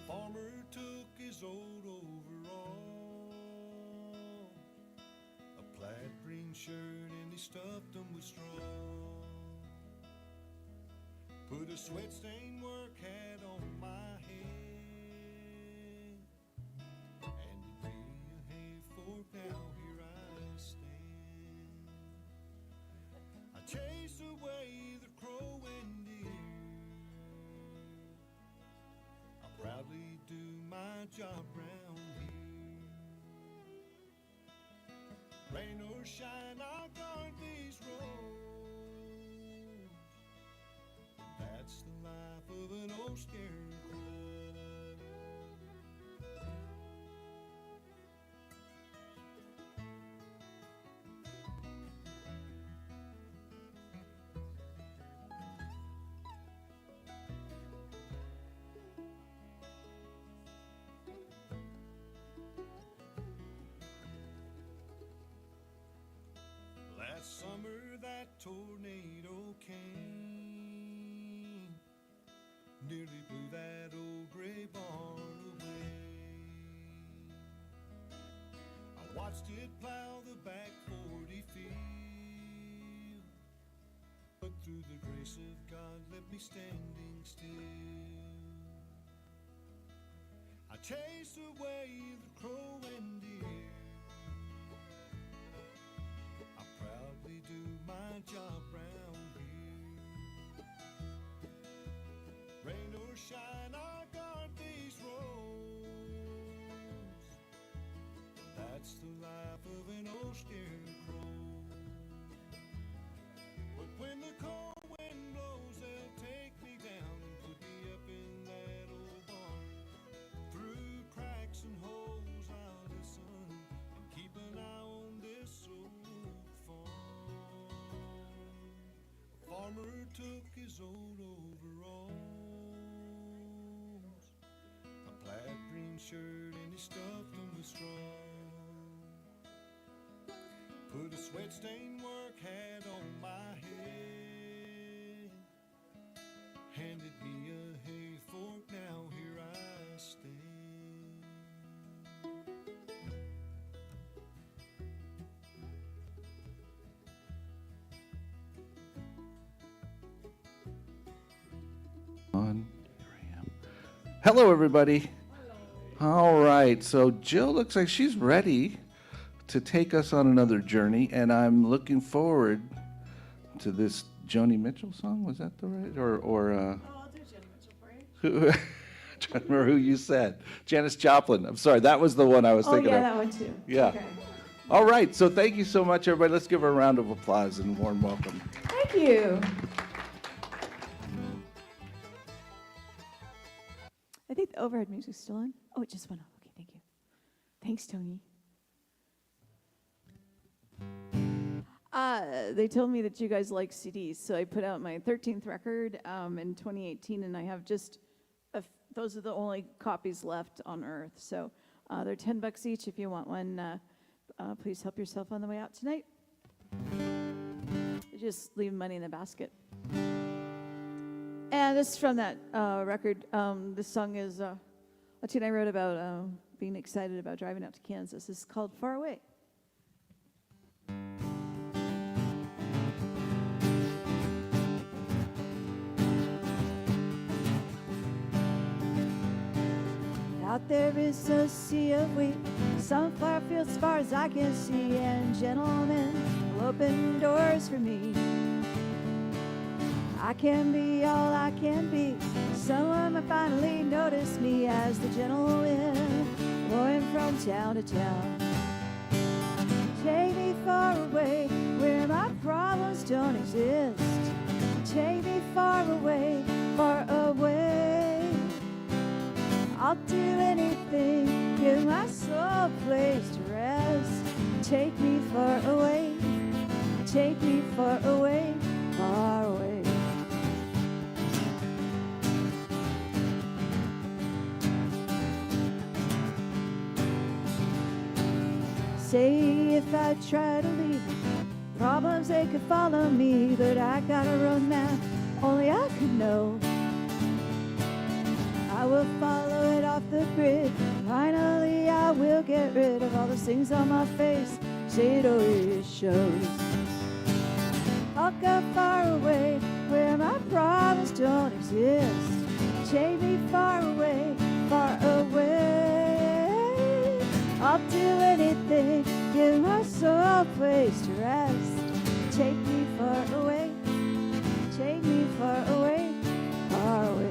Farmer took his old overall, a plaid green shirt, and he stuffed them with straw. Put a sweat-stained work hat on my head, handed me a hay fork, now here I stand. I chase away the crow and deer, proudly do my job round here. Rain or shine, I'll guard these roads. That's the life of an old scarecrow. Last summer that tornado came, nearly blew that old gray barn away. I watched it plow the back 40 field, but through the grace of God left me standing still. I chased away the crow and deer, do my job round here. Rain or shine, I guard these roads. That's the life of an old scarecrow. But when the cold wind blows, they'll take me down and put me up in that old barn. Through cracks and holes I'll listen and keep an eye on this old farm. Farmer took his old overalls, a plaid green shirt, and he stuffed them with straw. Put a sweat-stained work hat on my head, handed me a hay fork, now here I stand. Hello, everybody. All right, so Jill looks like she's ready to take us on another journey, and I'm looking forward to this Joni Mitchell song. Was that the right? Oh, I'll do Joni Mitchell for you. Who? I don't remember who you said. Janis Joplin. I'm sorry, that was the one I was Oh, thinking yeah, of. that one too. Yeah. Okay. All right, so thank you so much, everybody. Let's give her a round of applause and warm welcome. Thank you. I think the overhead music's still on. Oh, it just went off. Okay, thank you. Thanks, Tony. They told me that you guys like CDs, so I put out my 13th record in 2018, and I have just those are the only copies left on Earth. So they're $10 each. If you want one, please help yourself on the way out tonight. Just leave money in the basket. And this is from that record. This song is a tune I wrote about being excited about driving out to Kansas. It's called Far Away. Out there is a sea of wheat, sunflower fields as far as I can see, and gentlemen will open doors for me. I can be all I can be. Someone might finally notice me as the gentle wind blowing from town to town. Take me far away where my problems don't exist. Take me far away, far away. I'll do anything, give my soul a place to rest. Take me far away, take me far away, far away. Say if I try to leave, problems they could follow me, but I got a roadmap only I could know. I will follow it off the grid. Finally, I will get rid of all those things on my face. Say it always shows. I'll go far away where my problems don't exist. Take me far away, far away. I'll do anything, give my soul a place to rest. Take me far away, take me far away, far away.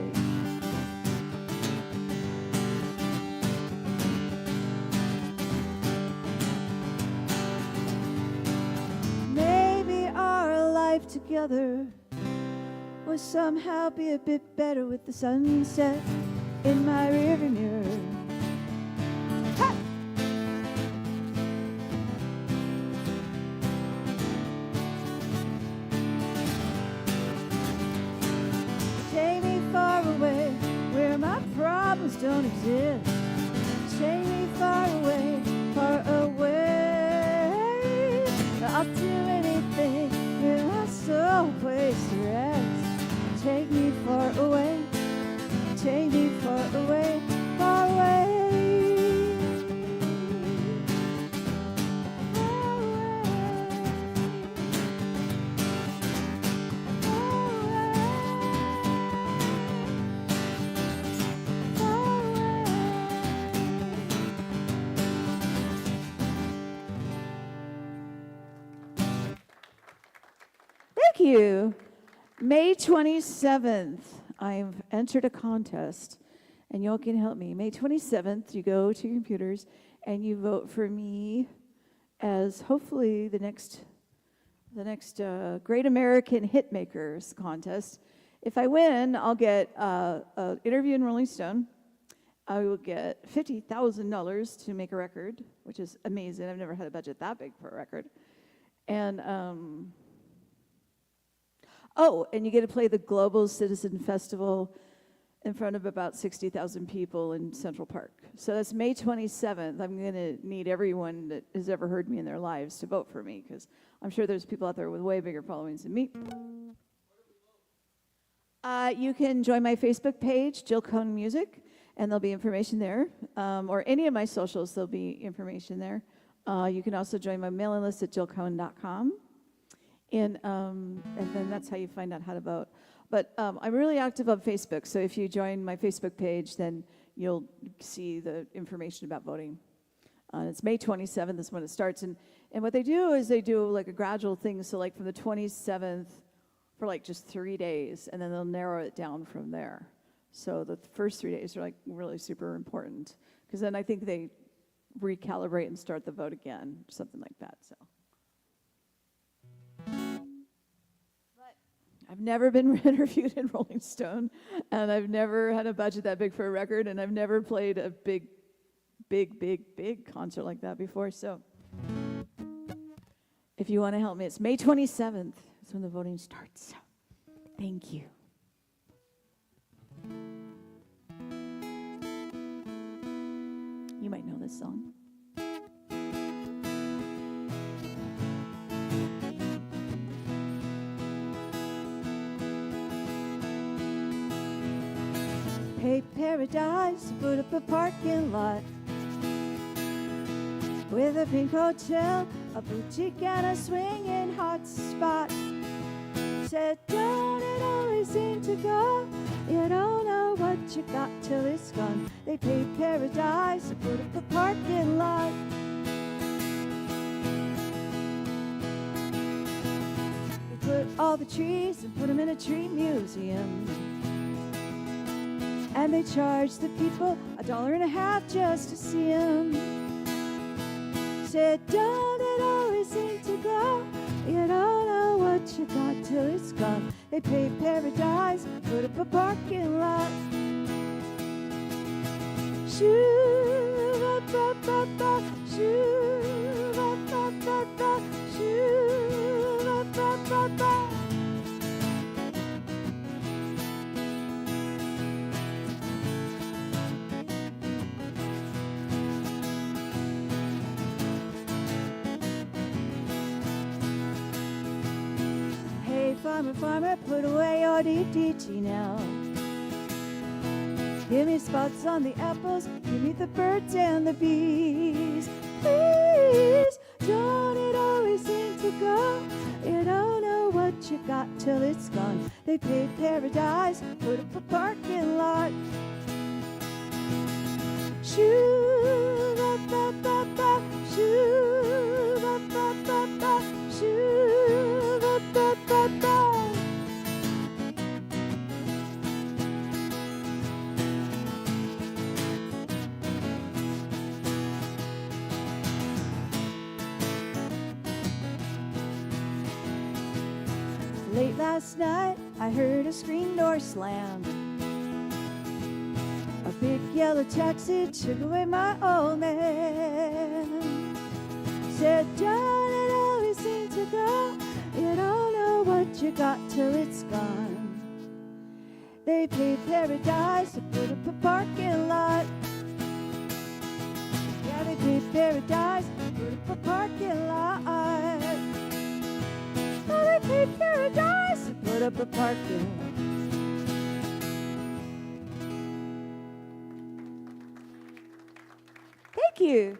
Together will somehow be a bit better with the sunset in my rearview mirror. Ha! Take me far away where my problems don't exist. Take me far away, far away. I'll do anything, give my soul a place to rest. Take me far away, take me far away, far away. Thank you. May 27th, I've entered a contest, and y'all can help me. May 27th, you go to your computers, and you vote for me as hopefully the next Great American Hitmakers contest. If I win, I'll get an interview in Rolling Stone. I will get $50,000 to make a record, which is amazing. I've never had a budget that big for a record. And and you get to play the Global Citizen Festival in front of about 60,000 people in Central Park. So that's May 27th. I'm going to need everyone that has ever heard me in their lives to vote for me, because I'm sure there's people out there with way bigger followings than me. You can join my Facebook page, Jill Cohn Music, and there'll be information there. Or any of my socials, there'll be information there. You can also join my mailing list at jillcohn.com. And then that's how you find out how to vote. But I'm really active on Facebook, so if you join my Facebook page, then you'll see the information about voting. It's May 27th is when it starts. And what they do is they do like a gradual thing, so like from the 27th for like just 3 days, and then they'll narrow it down from there. So the first 3 days are like really super important, because then I think they recalibrate and start the vote again, something like that. So. I've never been interviewed in Rolling Stone, and I've never had a budget that big for a record, and I've never played a big concert like that before. So if you want to help me, it's May 27th. That's when the voting starts. Thank you. You might know this song. Hey, paradise, put up a parking lot with a pink hotel, a boutique, and a swinging hot spot. Said, don't it always seem to go? You don't know what you got till it's gone. They paid paradise, put up a parking lot. They put all the trees and put them in a tree museum. And they charge the people $1.50 just to see him. Said, don't it always seem to go? You don't know what you got till it's gone. They paid paradise, put up a parking lot. Shoo-ba-ba-ba-ba, shoo-ba-ba-ba. farmer, farmer, put away your DDT now. Give me spots on the apples, give me the birds and the bees. Please, don't it always seem to go? You don't know what you got till it's gone. They paid paradise, put up a parking lot. Shoo, ba ba ba ba, shoo, ba ba ba ba, shoo, ba ba ba ba. Late last night, I heard a screen door slam. A big yellow taxi took away my old man. Said, don't it always seem to go? You don't know what you got till it's gone. They paid paradise to put up a parking lot. Yeah, they paid paradise to put up a parking lot. Oh, they paid paradise to put up a parking lot. Thank you.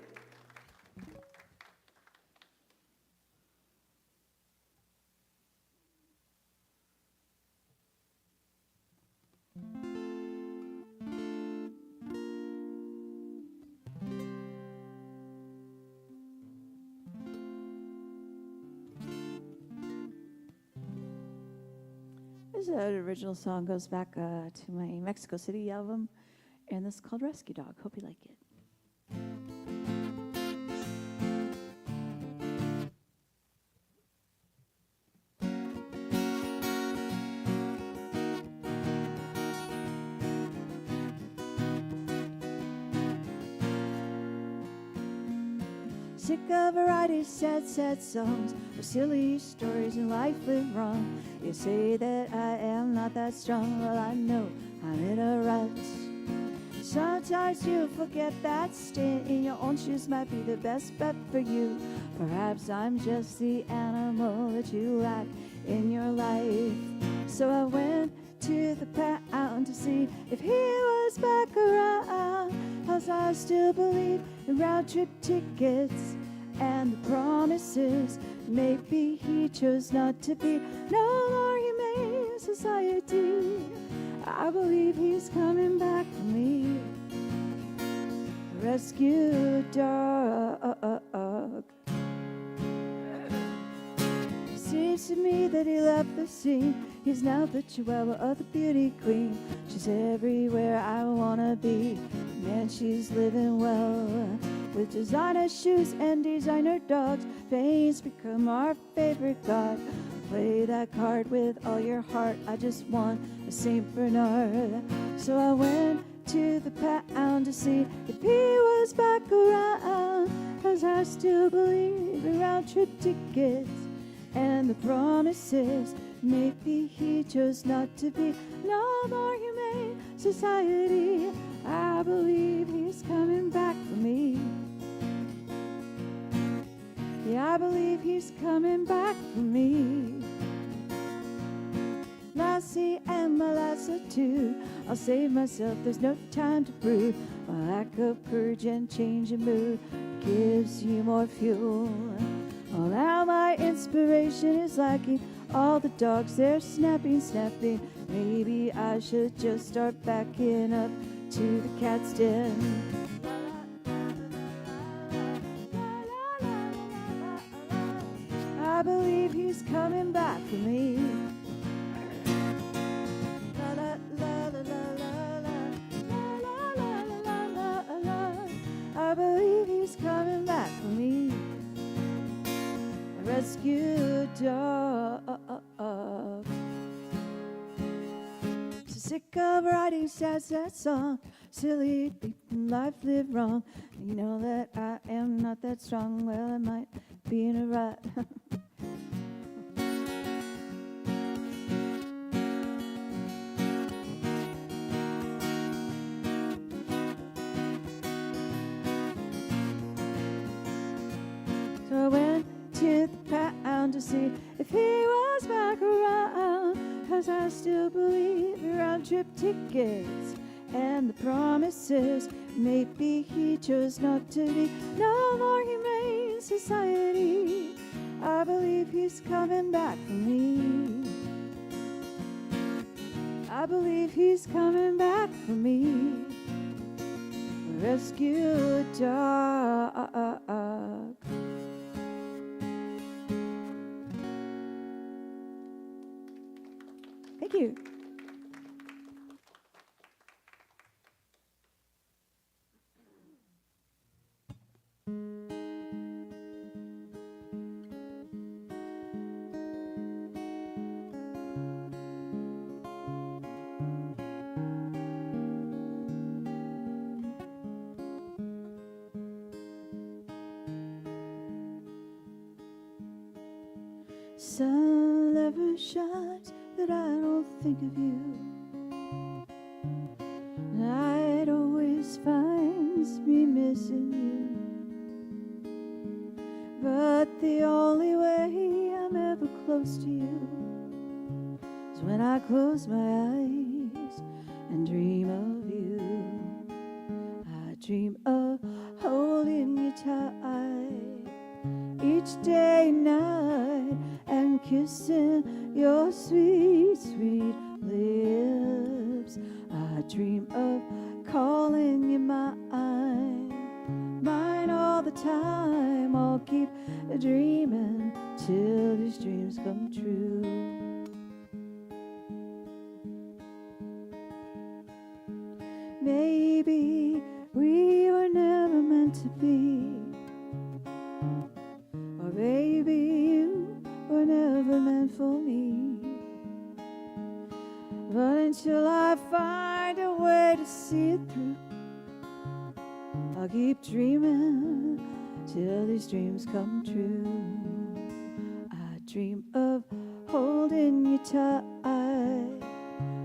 This original song goes back to my Mexico City album, and this is called Rescue Dog. Hope you like it. Sick of variety, sad, sad songs, or silly stories and life lived wrong. You say that I am not that strong, well I know I'm in a rut. Sometimes you forget that staying in your own shoes might be the best bet for you. Perhaps I'm just the animal that you lack in your life. So I went to the pound to see if he was back around, 'cause I still believe in round trip tickets and the promises. Maybe he chose not to be no more humane society. I believe he's coming back for me. Rescue dog. Seems to me that he left the scene. He's now the chihuahua of the beauty queen. She's everywhere I wanna be. Man, she's living well. With designer shoes and designer dogs, fame's become our favorite god. Play that card with all your heart. I just want a Saint Bernard. So I went to the pound to see if he was back around, 'cause I still believe in round trip tickets and the promises. Maybe he chose not to be no more humane society. I believe he's coming back for me. Yeah, I believe he's coming back for me. Lassie and my lassitude, I'll save myself, there's no time to brood. My lack of courage and change in mood gives you more fuel. Well, now my inspiration is lacking. All the dogs, they're snapping. Maybe I should just start backing up to the cat's den. I believe he's coming back for me. I believe he's coming back for me. A rescue dog. So sick of writing sad song, silly beaten life lived wrong. You know that I am not that strong. Well, I might be in a rut. So I went to the pound to see if he was back around. still believe in round-trip tickets and the promises. Maybe he chose not to be no more humane society. I believe he's coming back for me. I believe he's coming back for me. Rescue dog. Thank you. Sun never shines that I don't think of you. Night always finds me missing you. But the only way I'm ever close to you is when I close my eyes and dream of you. I dream of holding you tight each day and night and kissing your sweet, sweet lips. I dream of calling you mine, mine all the time. I'll keep dreaming till these dreams come true. Maybe we were never meant to be, or maybe you were never meant for me. But until I find a way to see it through, I'll keep dreaming till these dreams come true. I dream of holding you tight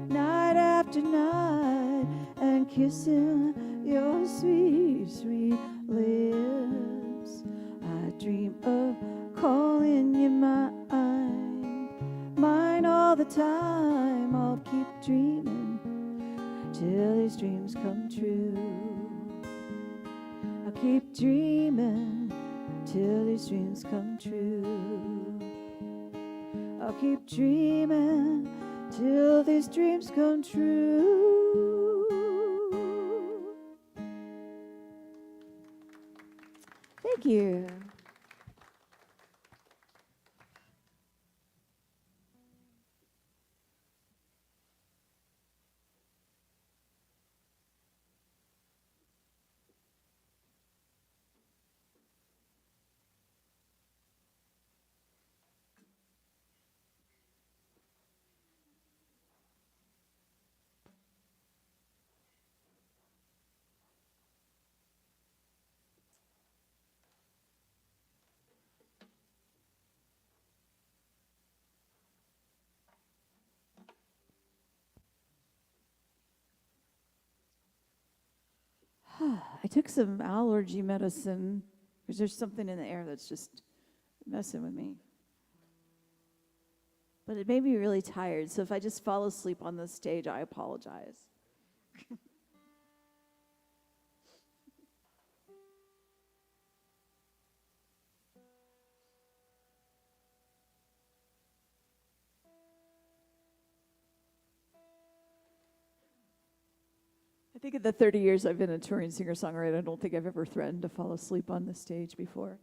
night after night and kissing your sweet, sweet lips. I dream of calling you mine, mine all the time. I'll keep dreaming till these dreams come true. I'll keep dreaming till these dreams come true. I'll keep dreaming till these dreams come true. Thank you. I took some allergy medicine because there's something in the air that's just messing with me. But it made me really tired, so if I just fall asleep on the stage, I apologize. I think in the 30 years I've been a touring singer-songwriter, I don't think I've ever threatened to fall asleep on the stage before.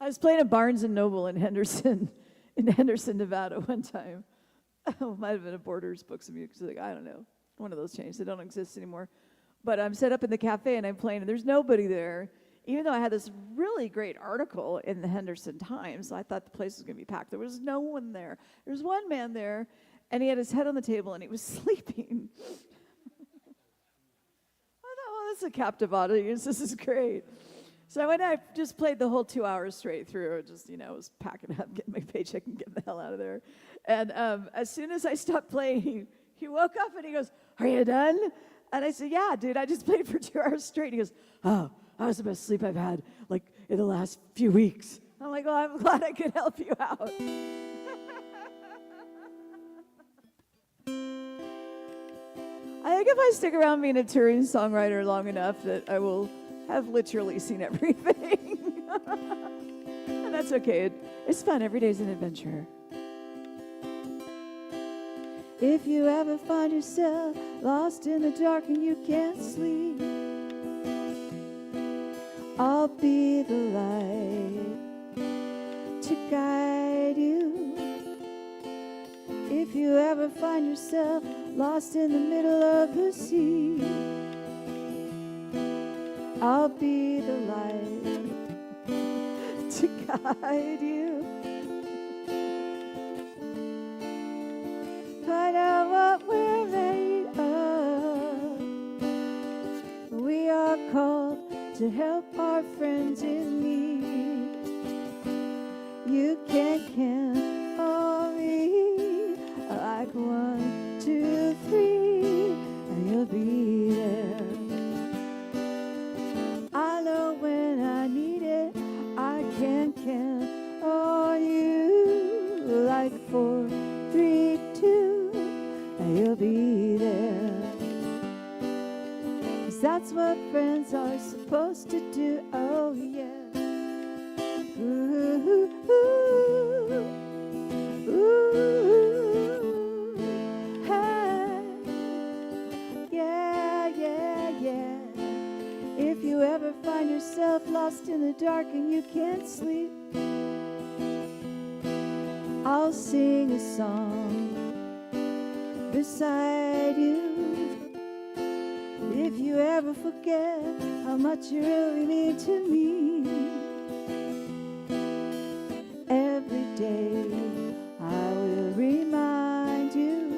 I was playing at Barnes & Noble in Henderson, Nevada one time. Oh, might have been a Borders Books of Music, I don't know. One of those chains, they don't exist anymore. But I'm set up in the cafe and I'm playing and there's nobody there. Even though I had this really great article in the Henderson Times, I thought the place was going to be packed. There was no one there. There was one man there, and he had his head on the table, and he was sleeping. I thought, oh, this is a captive audience. This is great. So I went and I just played the whole 2 hours straight through. Just, was packing up, getting my paycheck, and getting the hell out of there. And as soon as I stopped playing, he woke up, and he goes, "Are you done?" And I said, "Yeah, dude, I just played for 2 hours straight." He goes, "Oh, that was the best sleep I've had, like, in the last few weeks. I'm like, oh, I'm glad I could help you out. I think if I stick around being a touring songwriter long enough that I will have literally seen everything. And that's okay. It's fun. Every day's an adventure. If you ever find yourself lost in the dark and you can't sleep, I'll be the light to guide you. If you ever find yourself lost in the middle of the sea, I'll be the light to guide you. Find out what we're made of. We are called to help our friends in need. You can count on me like 1, 2, 3, and you'll be there. I know when I need it, I can count on you like 4, 3, 2, and you'll be there. 'Cause that's what friends are supposed to do, oh yeah. Ooh, ooh, ooh, hey, yeah, yeah, yeah. If you ever find yourself lost in the dark and you can't sleep, I'll sing a song beside you. If you ever forget how much you really mean to me, every day I will remind you.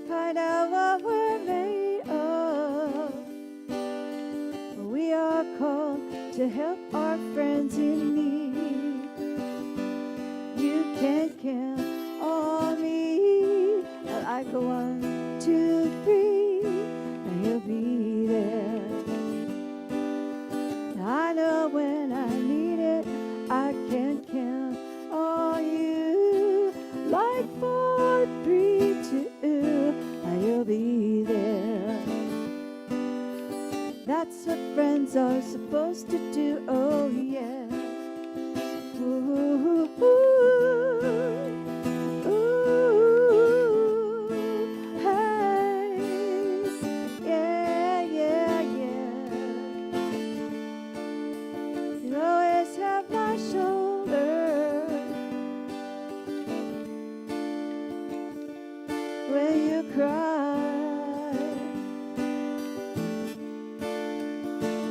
Find out what we're made of. We are called to help our friends in need. You can count on me like 1, 2, 3, and you'll be there. I know when I need it, I can count on you like 4, 3, 2, and you'll be there. That's what friends are supposed to do, oh yeah. Ooh, ooh, ooh, hey, yeah, yeah, yeah. You always have my shoulder when you cry.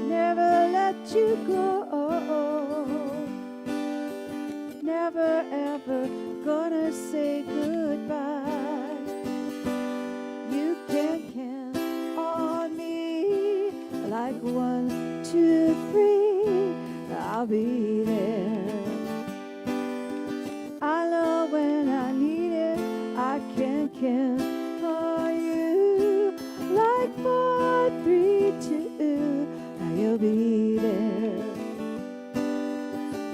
Never let you go. Never ever gonna say goodbye. You can count on me like 1, 2, 3, I'll be there. I know when I need it, I can count on you like 4, 3, 2, and you'll be there.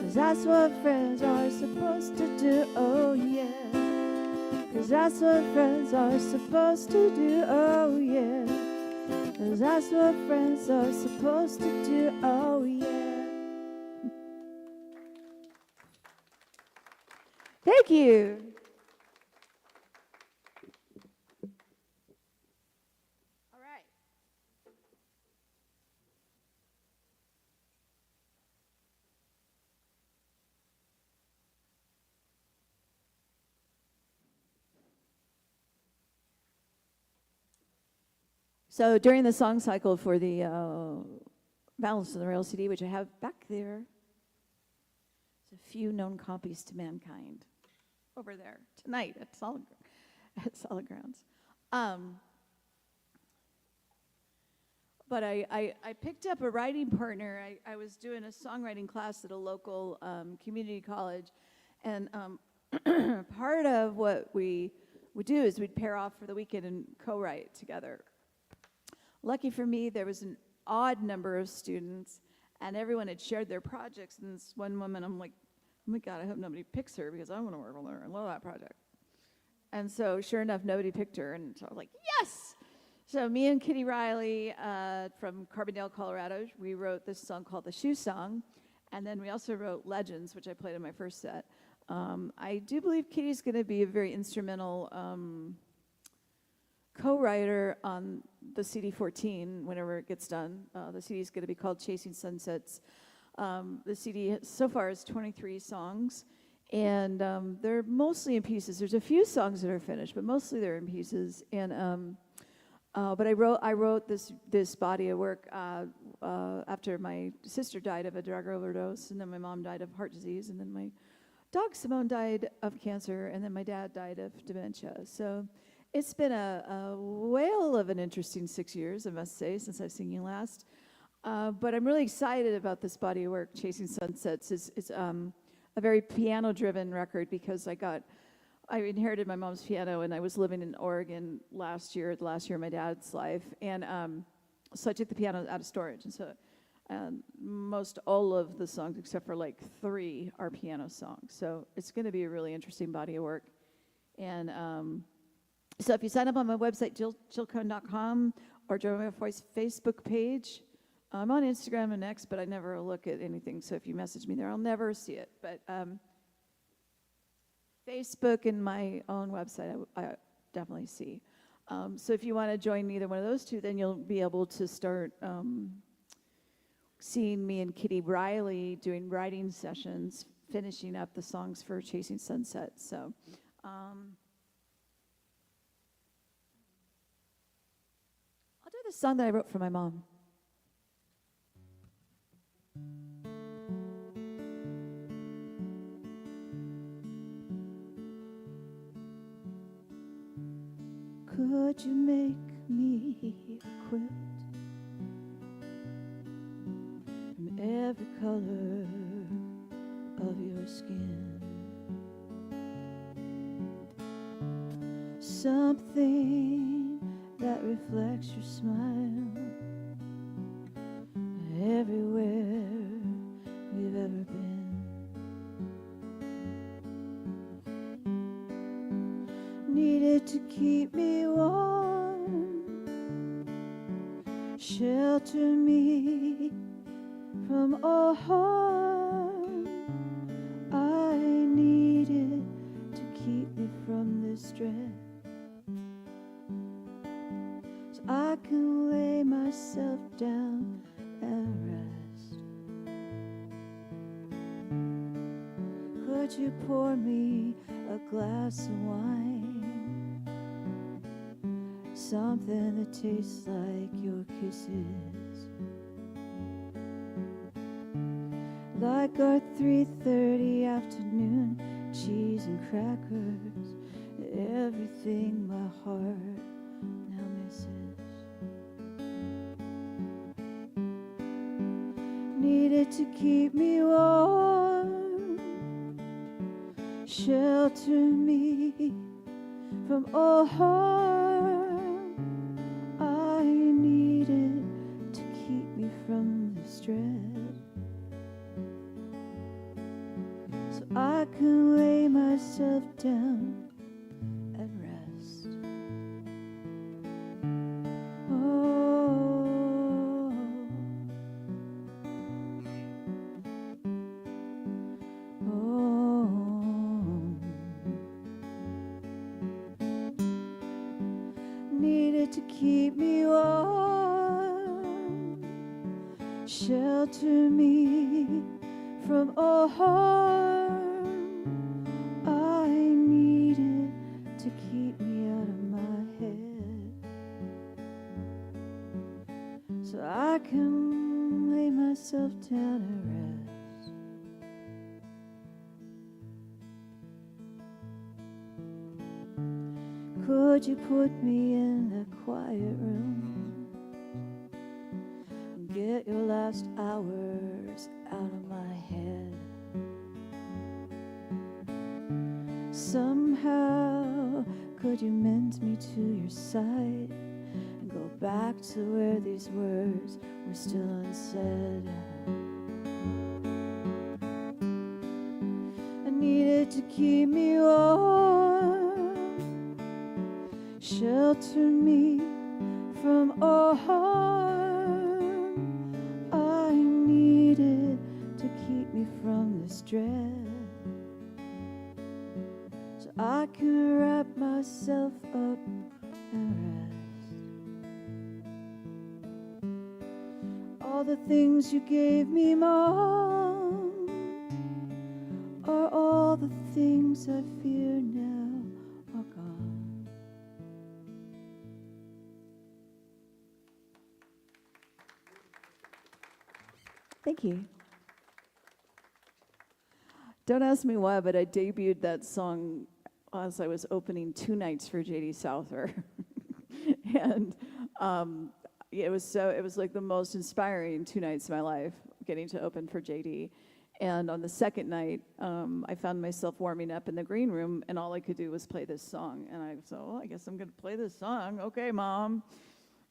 'Cause that's what friends are supposed to do, oh yeah. 'Cause that's what friends are supposed to do, oh yeah. 'Cause that's what friends are supposed to do, oh yeah. Thank you. All right. So during the song cycle for the Balance of the Rail CD, which I have back there, there's a few known copies to mankind over there tonight at Solid Grounds. But I picked up a writing partner. I was doing a songwriting class at a local community college, and part of what we would do is we'd pair off for the weekend and co-write together. lucky for me, there was an odd number of students, and everyone had shared their projects. And this one woman, I'm like, oh my God, I hope nobody picks her because I want to work with her. I love that project. And so sure enough, nobody picked her. And so I was like, yes! So me and Kitty Riley from Carbondale, Colorado, we wrote this song called The Shoe Song. And then we also wrote Legends, which I played in my first set. I do believe Kitty's going to be a very instrumental co-writer on the CD 14 whenever it gets done. The CD is going to be called Chasing Sunsets. The CD so far is 23 songs, and they're mostly in pieces. There's a few songs that are finished, but mostly they're in pieces. And but I wrote this body of work after my sister died of a drug overdose, and then my mom died of heart disease, and then my dog Simone died of cancer, and then my dad died of dementia. So it's been a whale of an interesting 6 years, I must say, since I've seen you last. But I'm really excited about this body of work, Chasing Sunsets. It's a very piano-driven record because I inherited my mom's piano, and I was living in Oregon the last year of my dad's life. And so I took the piano out of storage. And so most all of the songs, except for like 3, are piano songs. So it's going to be a really interesting body of work. And so if you sign up on my website, jillcohn.com, or join my voice Facebook page, I'm on Instagram and X, but I never look at anything. So if you message me there, I'll never see it. But Facebook and my own website, I definitely see. So if you want to join either one of those two, then you'll be able to start seeing me and Kitty Riley doing writing sessions, finishing up the songs for Chasing Sunset. So I'll do the song that I wrote for my mom. Could you make me a quilt from every color of your skin? Something that reflects your smile everywhere we've ever been. Needed to keep me warm, shelter me from all harm. I needed to keep me from this dread, so I can lay myself down and rest. Could you pour me a glass of wine? Something that tastes like your kisses, like our 3:30 afternoon cheese and crackers, everything my heart now misses. Needed to keep me warm, shelter me from all harm. I needed to keep me from this dread, so I can lay myself down and rest. Oh, needed to keep me warm, shelter me from all harm. I needed to keep me out of my head, so I can lay myself down and rest. Could you put me in a quiet room and get your last hours out of my head? Somehow, could you mend me to your side and go back to where these words were still unsaid. I needed to keep me warm, shelter me from all harm. I needed to keep me from this dread, so I can wrap myself up and rest. All the things you gave me, Mom, are all the things I fear now are gone. Thank you. Don't ask me why, but I debuted that song as I was opening 2 nights for J.D. Souther. And it was like the most inspiring 2 nights of my life, getting to open for J.D. And on the second night, I found myself warming up in the green room, and all I could do was play this song. And I said, well, I guess I'm going to play this song. Okay, Mom.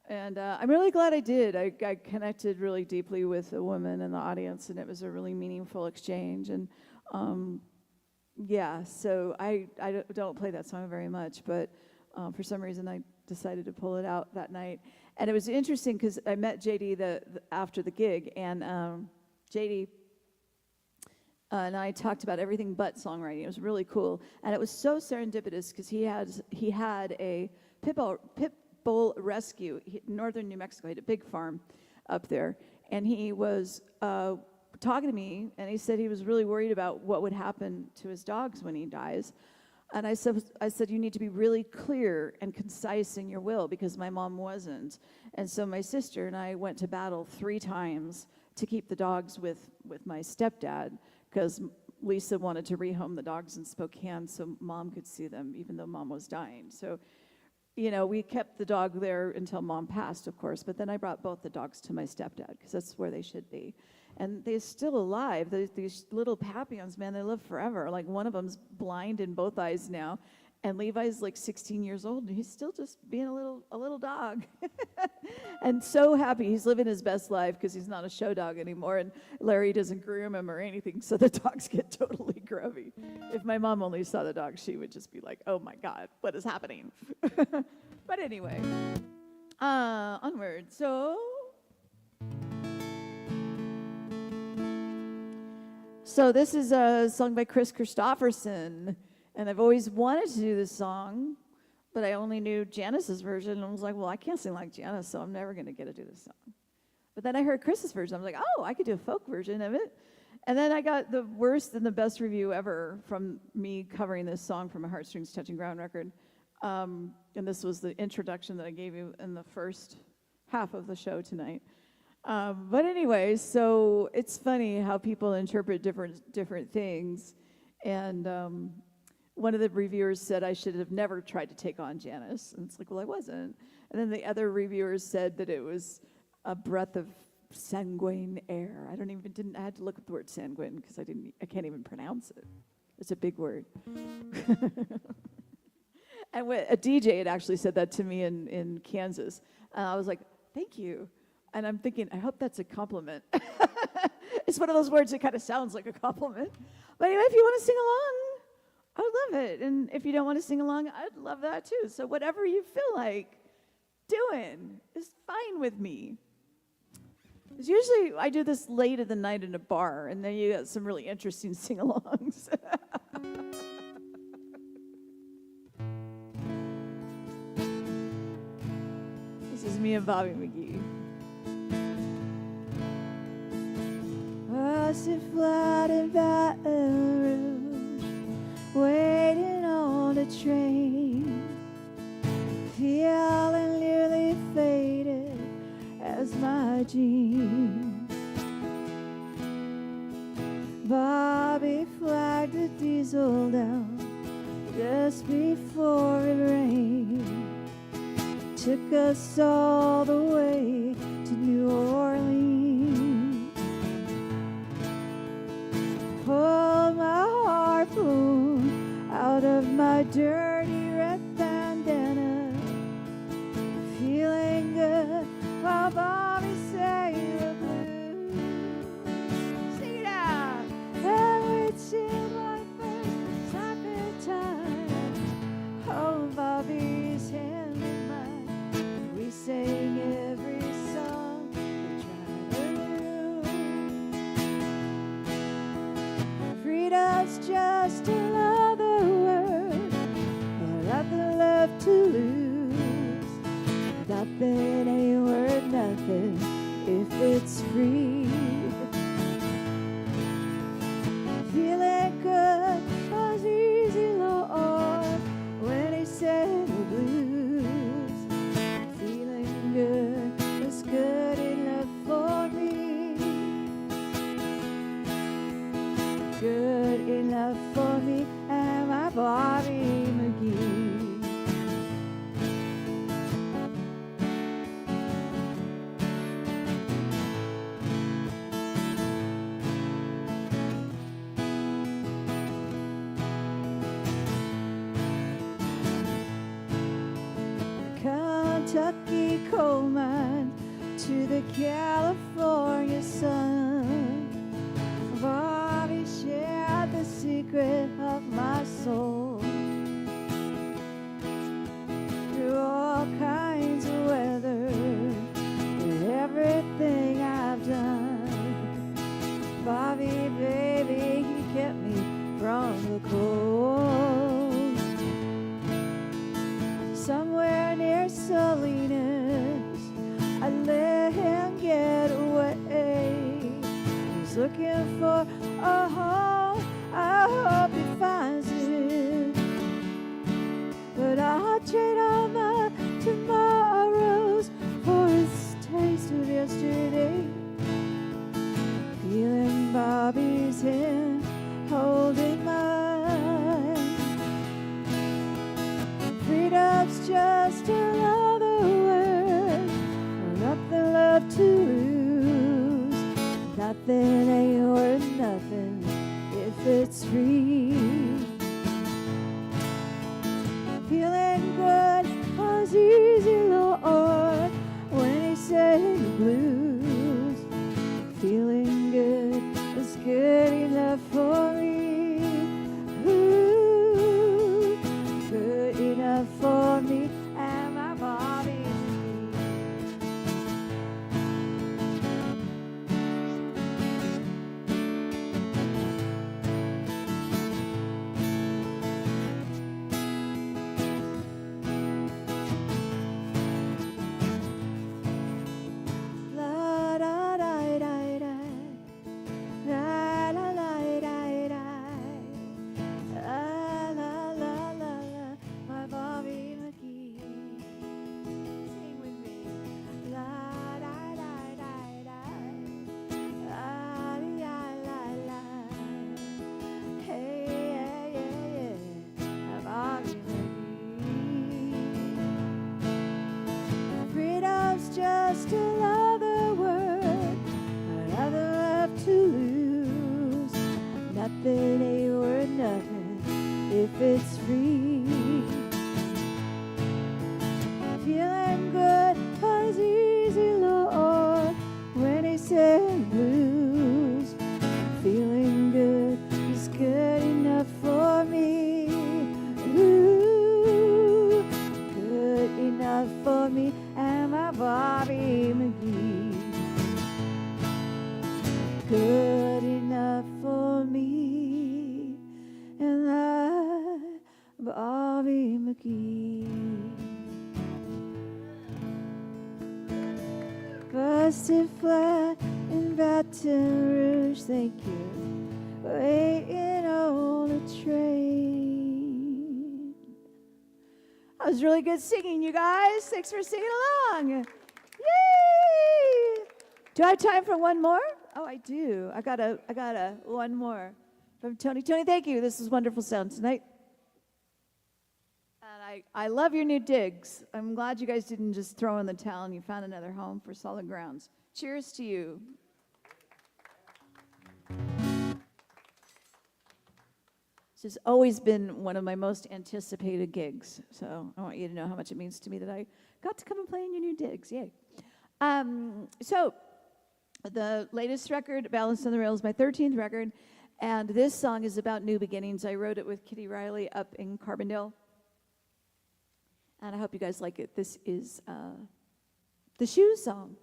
And I'm really glad I did. I connected really deeply with the woman in the audience, and it was a really meaningful exchange. And yeah, so I don't play that song very much, but for some reason I decided to pull it out that night. And it was interesting because I met JD after the gig, and JD and I talked about everything but songwriting. It was really cool, and it was so serendipitous because he had a pit bull rescue in northern New Mexico. He had a big farm up there, and he was talking to me, and he said he was really worried about what would happen to his dogs when he dies. And I said, you need to be really clear and concise in your will, because my mom wasn't. And so my sister and I went to battle 3 times to keep the dogs with my stepdad, because Lisa wanted to rehome the dogs in Spokane so Mom could see them, even though Mom was dying. So, you know, we kept the dog there until Mom passed, of course, but then I brought both the dogs to my stepdad, because that's where they should be. And they're still alive. These little Papillons, man, they live forever. Like, one of them's blind in both eyes now, and Levi's like 16 years old, and he's still just being a little dog. And so happy. He's living his best life because he's not a show dog anymore, and Larry doesn't groom him or anything, so the dogs get totally grubby. If my mom only saw the dog, she would just be like, oh my God, what is happening? But anyway, onward. So this is a song by Chris Christopherson, and I've always wanted to do this song, but I only knew Janice's version, and I was like, well, I can't sing like Janice, so I'm never going to get to do this song. But then I heard Chris's version. I was like, oh, I could do a folk version of it. And then I got the worst and the best review ever from me covering this song from a Heartstrings Touching Ground record. And this was the introduction that I gave you in the first half of the show tonight. But anyway, so it's funny how people interpret different things. And one of the reviewers said I should have never tried to take on Janice. And it's like, well, I wasn't. And then the other reviewers said that it was a breath of sanguine air. I had to look up the word sanguine because I can't even pronounce it. It's a big word. And a DJ had actually said that to me in Kansas. And I was like, thank you. And I'm thinking, I hope that's a compliment. It's one of those words that kind of sounds like a compliment. But anyway, if you want to sing along, I would love it. And if you don't want to sing along, I'd love that too. So whatever you feel like doing is fine with me. Because usually I do this late at the night in a bar, and then you got some really interesting sing-alongs. This is me and Bobby McGee. I sit flat in Baton Rouge, waiting on a train, feeling nearly faded as my jeans. Bobby flagged a diesel down just before it rained, took us all the way to New Orleans. Pulled my harpoon out of my dirty red bandana, feeling good the California sun. Bobby shared the secret of my soul through all kinds of weather and everything I've done. Bobby, baby, he kept me from the cold. Somewhere near Salinas, I let him get away. He's looking for a home, I hope he finds it. But I'll trade all my tomorrows for his taste of yesterday. Feeling Bobby's hand holding mine. Freedom's just another word, nothing left to lose. Nothing ain't worth nothing if it's free. Feeling good was easy, Lord, when he sang the blues. Feeling good is good enough for me. Ooh, good enough for me and my Bobby. La da da da da, la la la da da, la la la la, my Bobby McGee. Sing with me. La da da da da, la la la. Hey yeah yeah yeah, my Bobby McGee. Freedom's just another word, another left to lose. Nothing ain't worth nothing if it's free. Feeling good was easy, Lord, when he said blues. Feeling good is good enough for me. Ooh, good enough for me and my Bobby McGee. Good enough for me and my Bobby McGee. Busted flat in Baton Rouge, thank you, waiting on a train. That was really good singing, you guys. Thanks for singing along. Yay! Do I have time for one more? Oh, I do. I got a one more from Tony. Tony, thank you. This is wonderful sound tonight. And I love your new digs. I'm glad you guys didn't just throw in the towel and you found another home for solid grounds. Cheers to you. This has always been one of my most anticipated gigs, so I want you to know how much it means to me that I got to come and play in your new digs. Yay. So the latest record, Balanced on the Rails, is my 13th record, and this song is about new beginnings. I wrote it with Kitty Riley up in Carbondale, and I hope you guys like it. This is the Shoes song.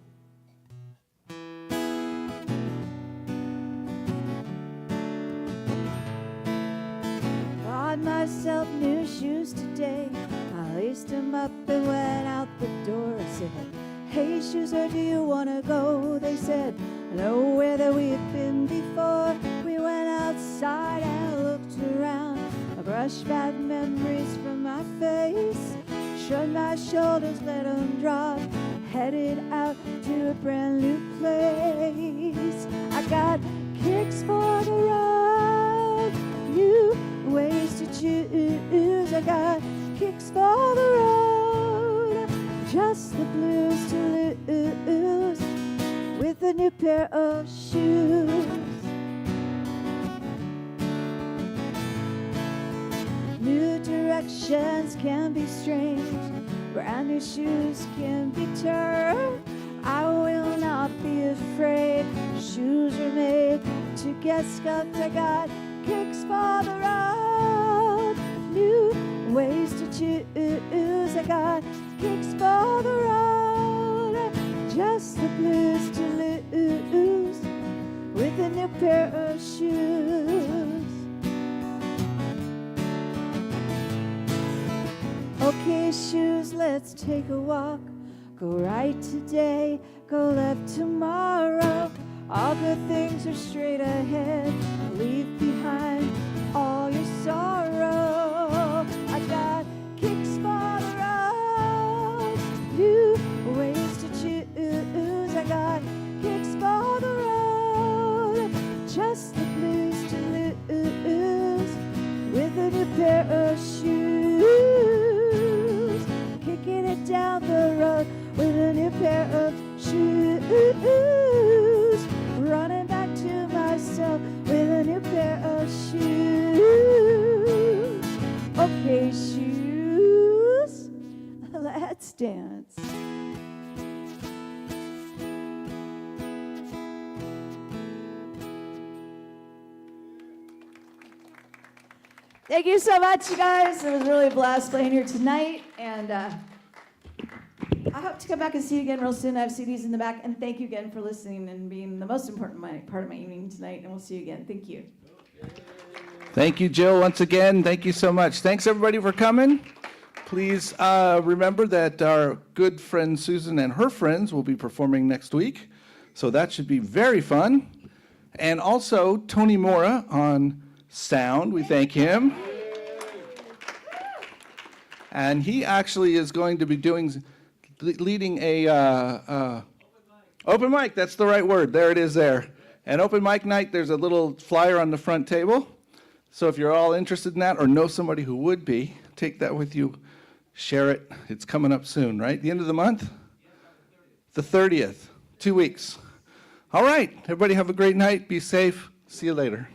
Bought myself new shoes today. I laced them up and went out the door. I said, hey, shoes, where do you want to go? They said, nowhere that we've been before. We went outside and looked around. I brushed bad memories from my face, shrugged my shoulders, let them drop, headed out to a brand new place. I got kicks for the road, new ways to choose. I got kicks for the road, just the blues to lose with a new pair of shoes. New directions can be strange, brand new shoes can be turned. I will not not be afraid. Shoes are made to get skunked. I got kicks for the road, new ways to choose. I got kicks for the road, just the blues to lose with a new pair of shoes. Okay, shoes, let's take a walk. Go right today, go left tomorrow. All good things are straight ahead. Leave behind all your sorrow. I got kicks for the road, new ways to choose. I got kicks for the road, just the blues to lose with a new pair of shoes. Kicking it down the road with a new pair of shoes. Running back to myself with a new pair of shoes. Okay, shoes, let's dance. Thank you so much, you guys. It was really a blast playing here tonight, and I hope to come back and see you again real soon. I have CDs in the back, and thank you again for listening and being the most important part of my evening tonight, and we'll see you again. Thank you. Thank you, Jill, once again. Thank you so much. Thanks, everybody, for coming. Please remember that our good friend Susan and her friends will be performing next week, so that should be very fun. And also, Tony Mora on sound, we thank him. And he actually is going to be leading a open mic. That's the right word. There it is there. An open mic night. There's a little flyer on the front table. So if you're all interested in that or know somebody who would be, take that with you. Share it. It's coming up soon, right? The end of the month? The 30th. 2 weeks. All right. Everybody have a great night. Be safe. See you later.